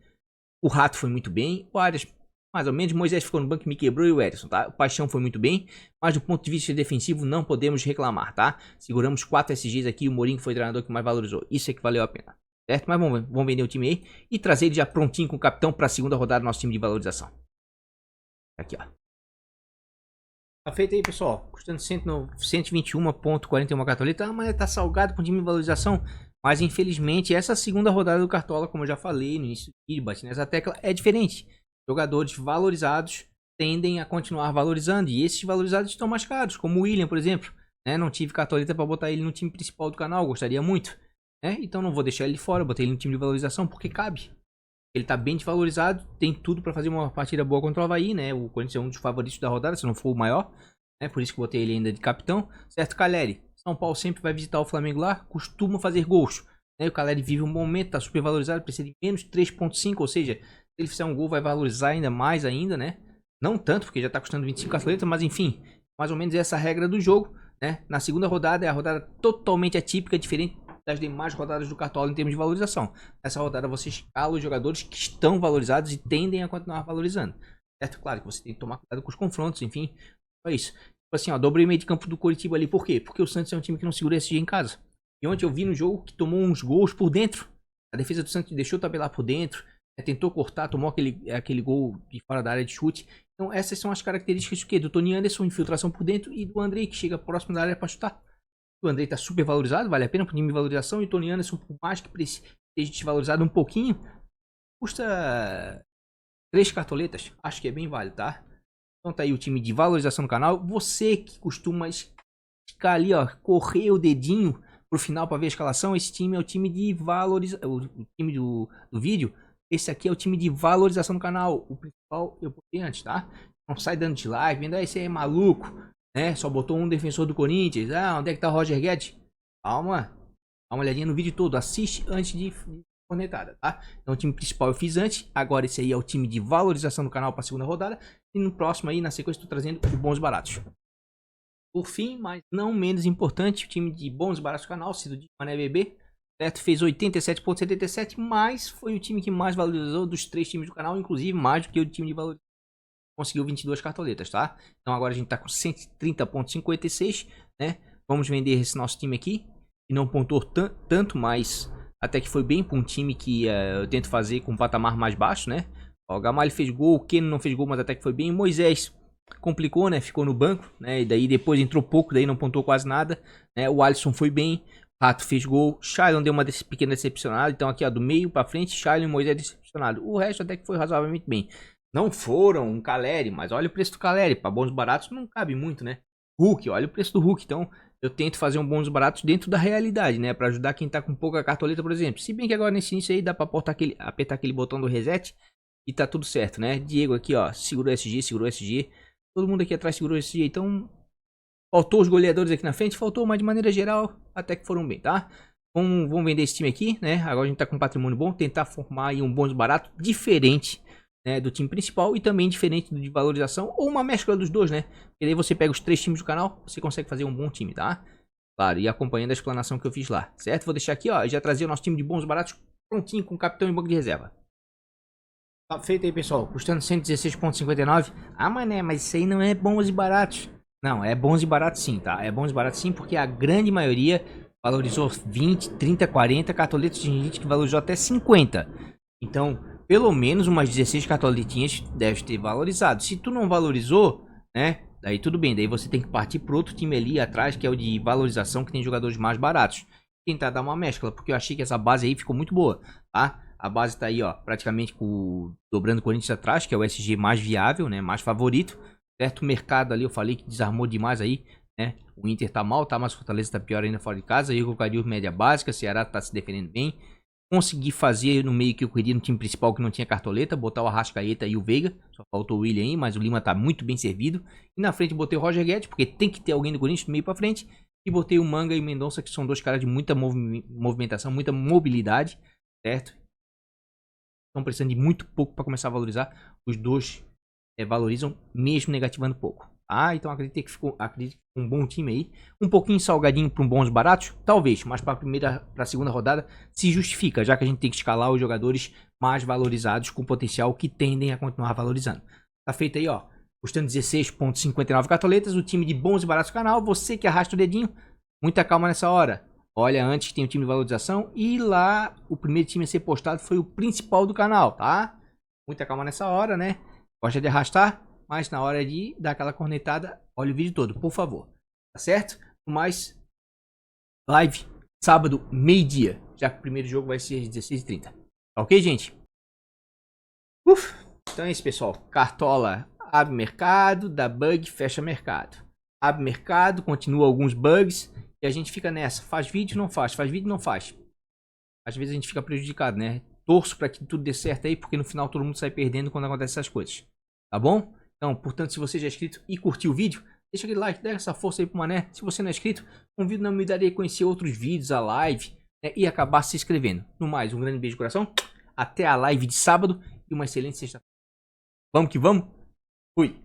[SPEAKER 1] O Rato foi muito bem. O Arias, mais ou menos. Moisés ficou no banco e me quebrou. E o Edson, tá? O Paixão foi muito bem. Mas do ponto de vista defensivo, não podemos reclamar, tá? Seguramos 4 SGs aqui. O Mourinho foi o treinador que mais valorizou. Isso é que valeu a pena, certo? Mas vamos vender o time aí e trazer ele já prontinho com o capitão para a segunda rodada do nosso time de valorização. Aqui, ó. Tá feito aí, pessoal. Custando 121,41 cartoleta. Ah, mas tá salgado com o time de valorização. Mas infelizmente essa segunda rodada do Cartola, como eu já falei no início do vídeo, bati nessa tecla, é diferente. Jogadores valorizados tendem a continuar valorizando. E esses valorizados estão mais caros, como o William, por exemplo. Né? Não tive cartoleta para botar ele no time principal do canal, gostaria muito. Né? Então não vou deixar ele fora, botei ele no time de valorização porque cabe. Ele tá bem desvalorizado, tem tudo para fazer uma partida boa contra o Avaí, né? O Corinthians é um dos favoritos da rodada, se não for o maior. Né? Por isso que eu botei ele ainda de capitão. Certo, Caleri? São Paulo sempre vai visitar o Flamengo lá, costuma fazer gols. Né? O Caleri vive um momento, tá super valorizado, precisa de menos 3,5, ou seja, se ele fizer um gol vai valorizar ainda mais ainda, né? Não tanto, porque já tá custando 25 cartoletas, mas enfim, mais ou menos essa é a regra do jogo, né? Na segunda rodada é a rodada totalmente atípica, diferente das demais rodadas do Cartola em termos de valorização. Nessa rodada você escala os jogadores que estão valorizados e tendem a continuar valorizando. Certo? Claro que você tem que tomar cuidado com os confrontos, enfim, é isso. Assim, ó, dobrei meio de campo do Coritiba ali. Por quê? Porque o Santos é um time que não segura SG em casa. E ontem eu vi no jogo que tomou uns gols por dentro. A defesa do Santos deixou tabelar por dentro. Tentou cortar, tomou aquele gol de fora da área de chute. Então essas são as características do quê? Do Tony Anderson, infiltração por dentro. E do Andrei, que chega próximo da área para chutar. O Andrei tá super valorizado, vale a pena pro time de valorização. E o Tony Anderson, por mais que esteja desvalorizado um pouquinho, custa 3 cartoletas. Acho que é bem válido, tá? Então tá aí o time de valorização no canal. Você que costuma ficar ali, ó, correr o dedinho pro final para ver a escalação, esse time é o time de valorização. O time do vídeo, esse aqui é o time de valorização no canal. O principal eu botei antes, tá? Não sai dando de like, vendo aí, esse aí é maluco, né? Só botou um defensor do Corinthians. Ah, onde é que tá o Roger Guedes? Calma, dá uma olhadinha no vídeo todo, assiste antes de cornetada, tá? Então o time principal eu fiz antes, agora esse aí é o time de valorização do canal para a segunda rodada. E no próximo aí, na sequência, estou trazendo os bons baratos. Por fim, mas não menos importante, o time de bons baratos do canal, sido de Mané BB, certo? Fez 87,77, mas foi o time que mais valorizou dos 3 times do canal, inclusive mais do que o time de valorização. Conseguiu 22 cartoletas, tá? Então agora a gente tá com 130,56, né? Vamos vender esse nosso time aqui, que não pontuou tanto, mas até que foi bem para um time que eu tento fazer com um patamar mais baixo, né? Ó, o Gamalho fez gol, o Keno não fez gol, mas até que foi bem. Moisés complicou, né? Ficou no banco, né? E daí depois entrou pouco, daí não pontuou quase nada, né? O Alisson foi bem, Rato fez gol, Shailon deu uma pequena decepcionada. Então aqui, ó, do meio para frente, Shailon e Moisés decepcionado. O resto até que foi razoavelmente bem. Não foram um Caleri, mas olha o preço do Caleri. Para bons baratos não cabe muito, né? Hulk, olha o preço do Hulk. Então eu tento fazer um bons baratos dentro da realidade, né? Para ajudar quem tá com pouca cartoleta, por exemplo. Se bem que agora nesse início aí dá para apertar aquele botão do reset e tá tudo certo, né? Diego aqui, ó, segurou SG, segurou SG. Todo mundo aqui atrás segurou SG. Então faltou os goleadores aqui na frente, faltou, mas de maneira geral até que foram bem, tá? Vamos vender esse time aqui, né? Agora a gente tá com um patrimônio bom, tentar formar aí um bônus barato diferente, né, do time principal e também diferente do de valorização, ou uma mescla dos dois, né? E aí você pega os 3 times do canal, você consegue fazer um bom time, tá? Claro, e acompanhando a explanação que eu fiz lá, certo? Vou deixar aqui, ó, já trazer o nosso time de bons baratos prontinho com capitão e banco de reserva. Tá feito aí, pessoal, custando 116,59. Ah, mané, mas isso aí não é bons e baratos. Não, é bons e baratos sim, tá? É bons e baratos sim, porque a grande maioria valorizou 20, 30, 40 cartoletas, de gente que valorizou até 50. Então, pelo menos umas 16 cartoletinhas deve ter valorizado. Se tu não valorizou, né? Daí tudo bem, daí você tem que partir para outro time ali atrás, que é o de valorização, que tem jogadores mais baratos. tentar dar uma mescla, porque eu achei que essa base aí ficou muito boa, tá? A base tá aí, ó, praticamente dobrando o Corinthians atrás, que é o SG mais viável, né? Mais favorito, certo? O mercado ali, eu falei que desarmou demais aí, né? O Inter tá mal, tá? Mas o Fortaleza tá pior ainda fora de casa. Aí eu colocaria o média básica, Ceará tá se defendendo bem. Consegui fazer no meio que eu queria no time principal que não tinha cartoleta, botar o Arrascaeta e o Veiga. Só faltou o William aí, mas o Lima tá muito bem servido. E na frente botei o Roger Guedes, porque tem que ter alguém do Corinthians do meio pra frente. E botei o Manga e o Mendonça, que são dois caras de muita movimentação, muita mobilidade, certo? Estão precisando de muito pouco para começar a valorizar. Os dois valorizam, mesmo negativando pouco. Ah, então acredito que ficou um bom time aí. Um pouquinho salgadinho para um bons baratos? Talvez, mas para a segunda rodada se justifica, já que a gente tem que escalar os jogadores mais valorizados com potencial que tendem a continuar valorizando. Tá feito aí, ó. Custando 16,59 cartoletas, o time de bons e baratos do canal. Você que arrasta o dedinho, muita calma nessa hora. Olha, antes tem o time de valorização e lá o primeiro time a ser postado foi o principal do canal, tá? Muita calma nessa hora, né? Gosta de arrastar, mas na hora de dar aquela cornetada, olha o vídeo todo, por favor. Tá certo? Mas live sábado, meio-dia, já que o primeiro jogo vai ser às 16h30. Tá ok, gente? Então é isso, pessoal. Cartola abre mercado, dá bug, fecha mercado. Abre mercado, continua alguns bugs e a gente fica nessa. Faz vídeo, não faz. Faz vídeo, não faz. Às vezes a gente fica prejudicado, né? Torço para que tudo dê certo aí, porque no final todo mundo sai perdendo quando acontece essas coisas. Tá bom? Então, portanto, se você já é inscrito e curtiu o vídeo, deixa aquele like, dá essa força aí pro Mané. Se você não é inscrito, convido na humildade a conhecer outros vídeos, a live, né? E acabar se inscrevendo. No mais, um grande beijo no coração. Até a live de sábado e uma excelente sexta-feira. Vamos que vamos. Fui.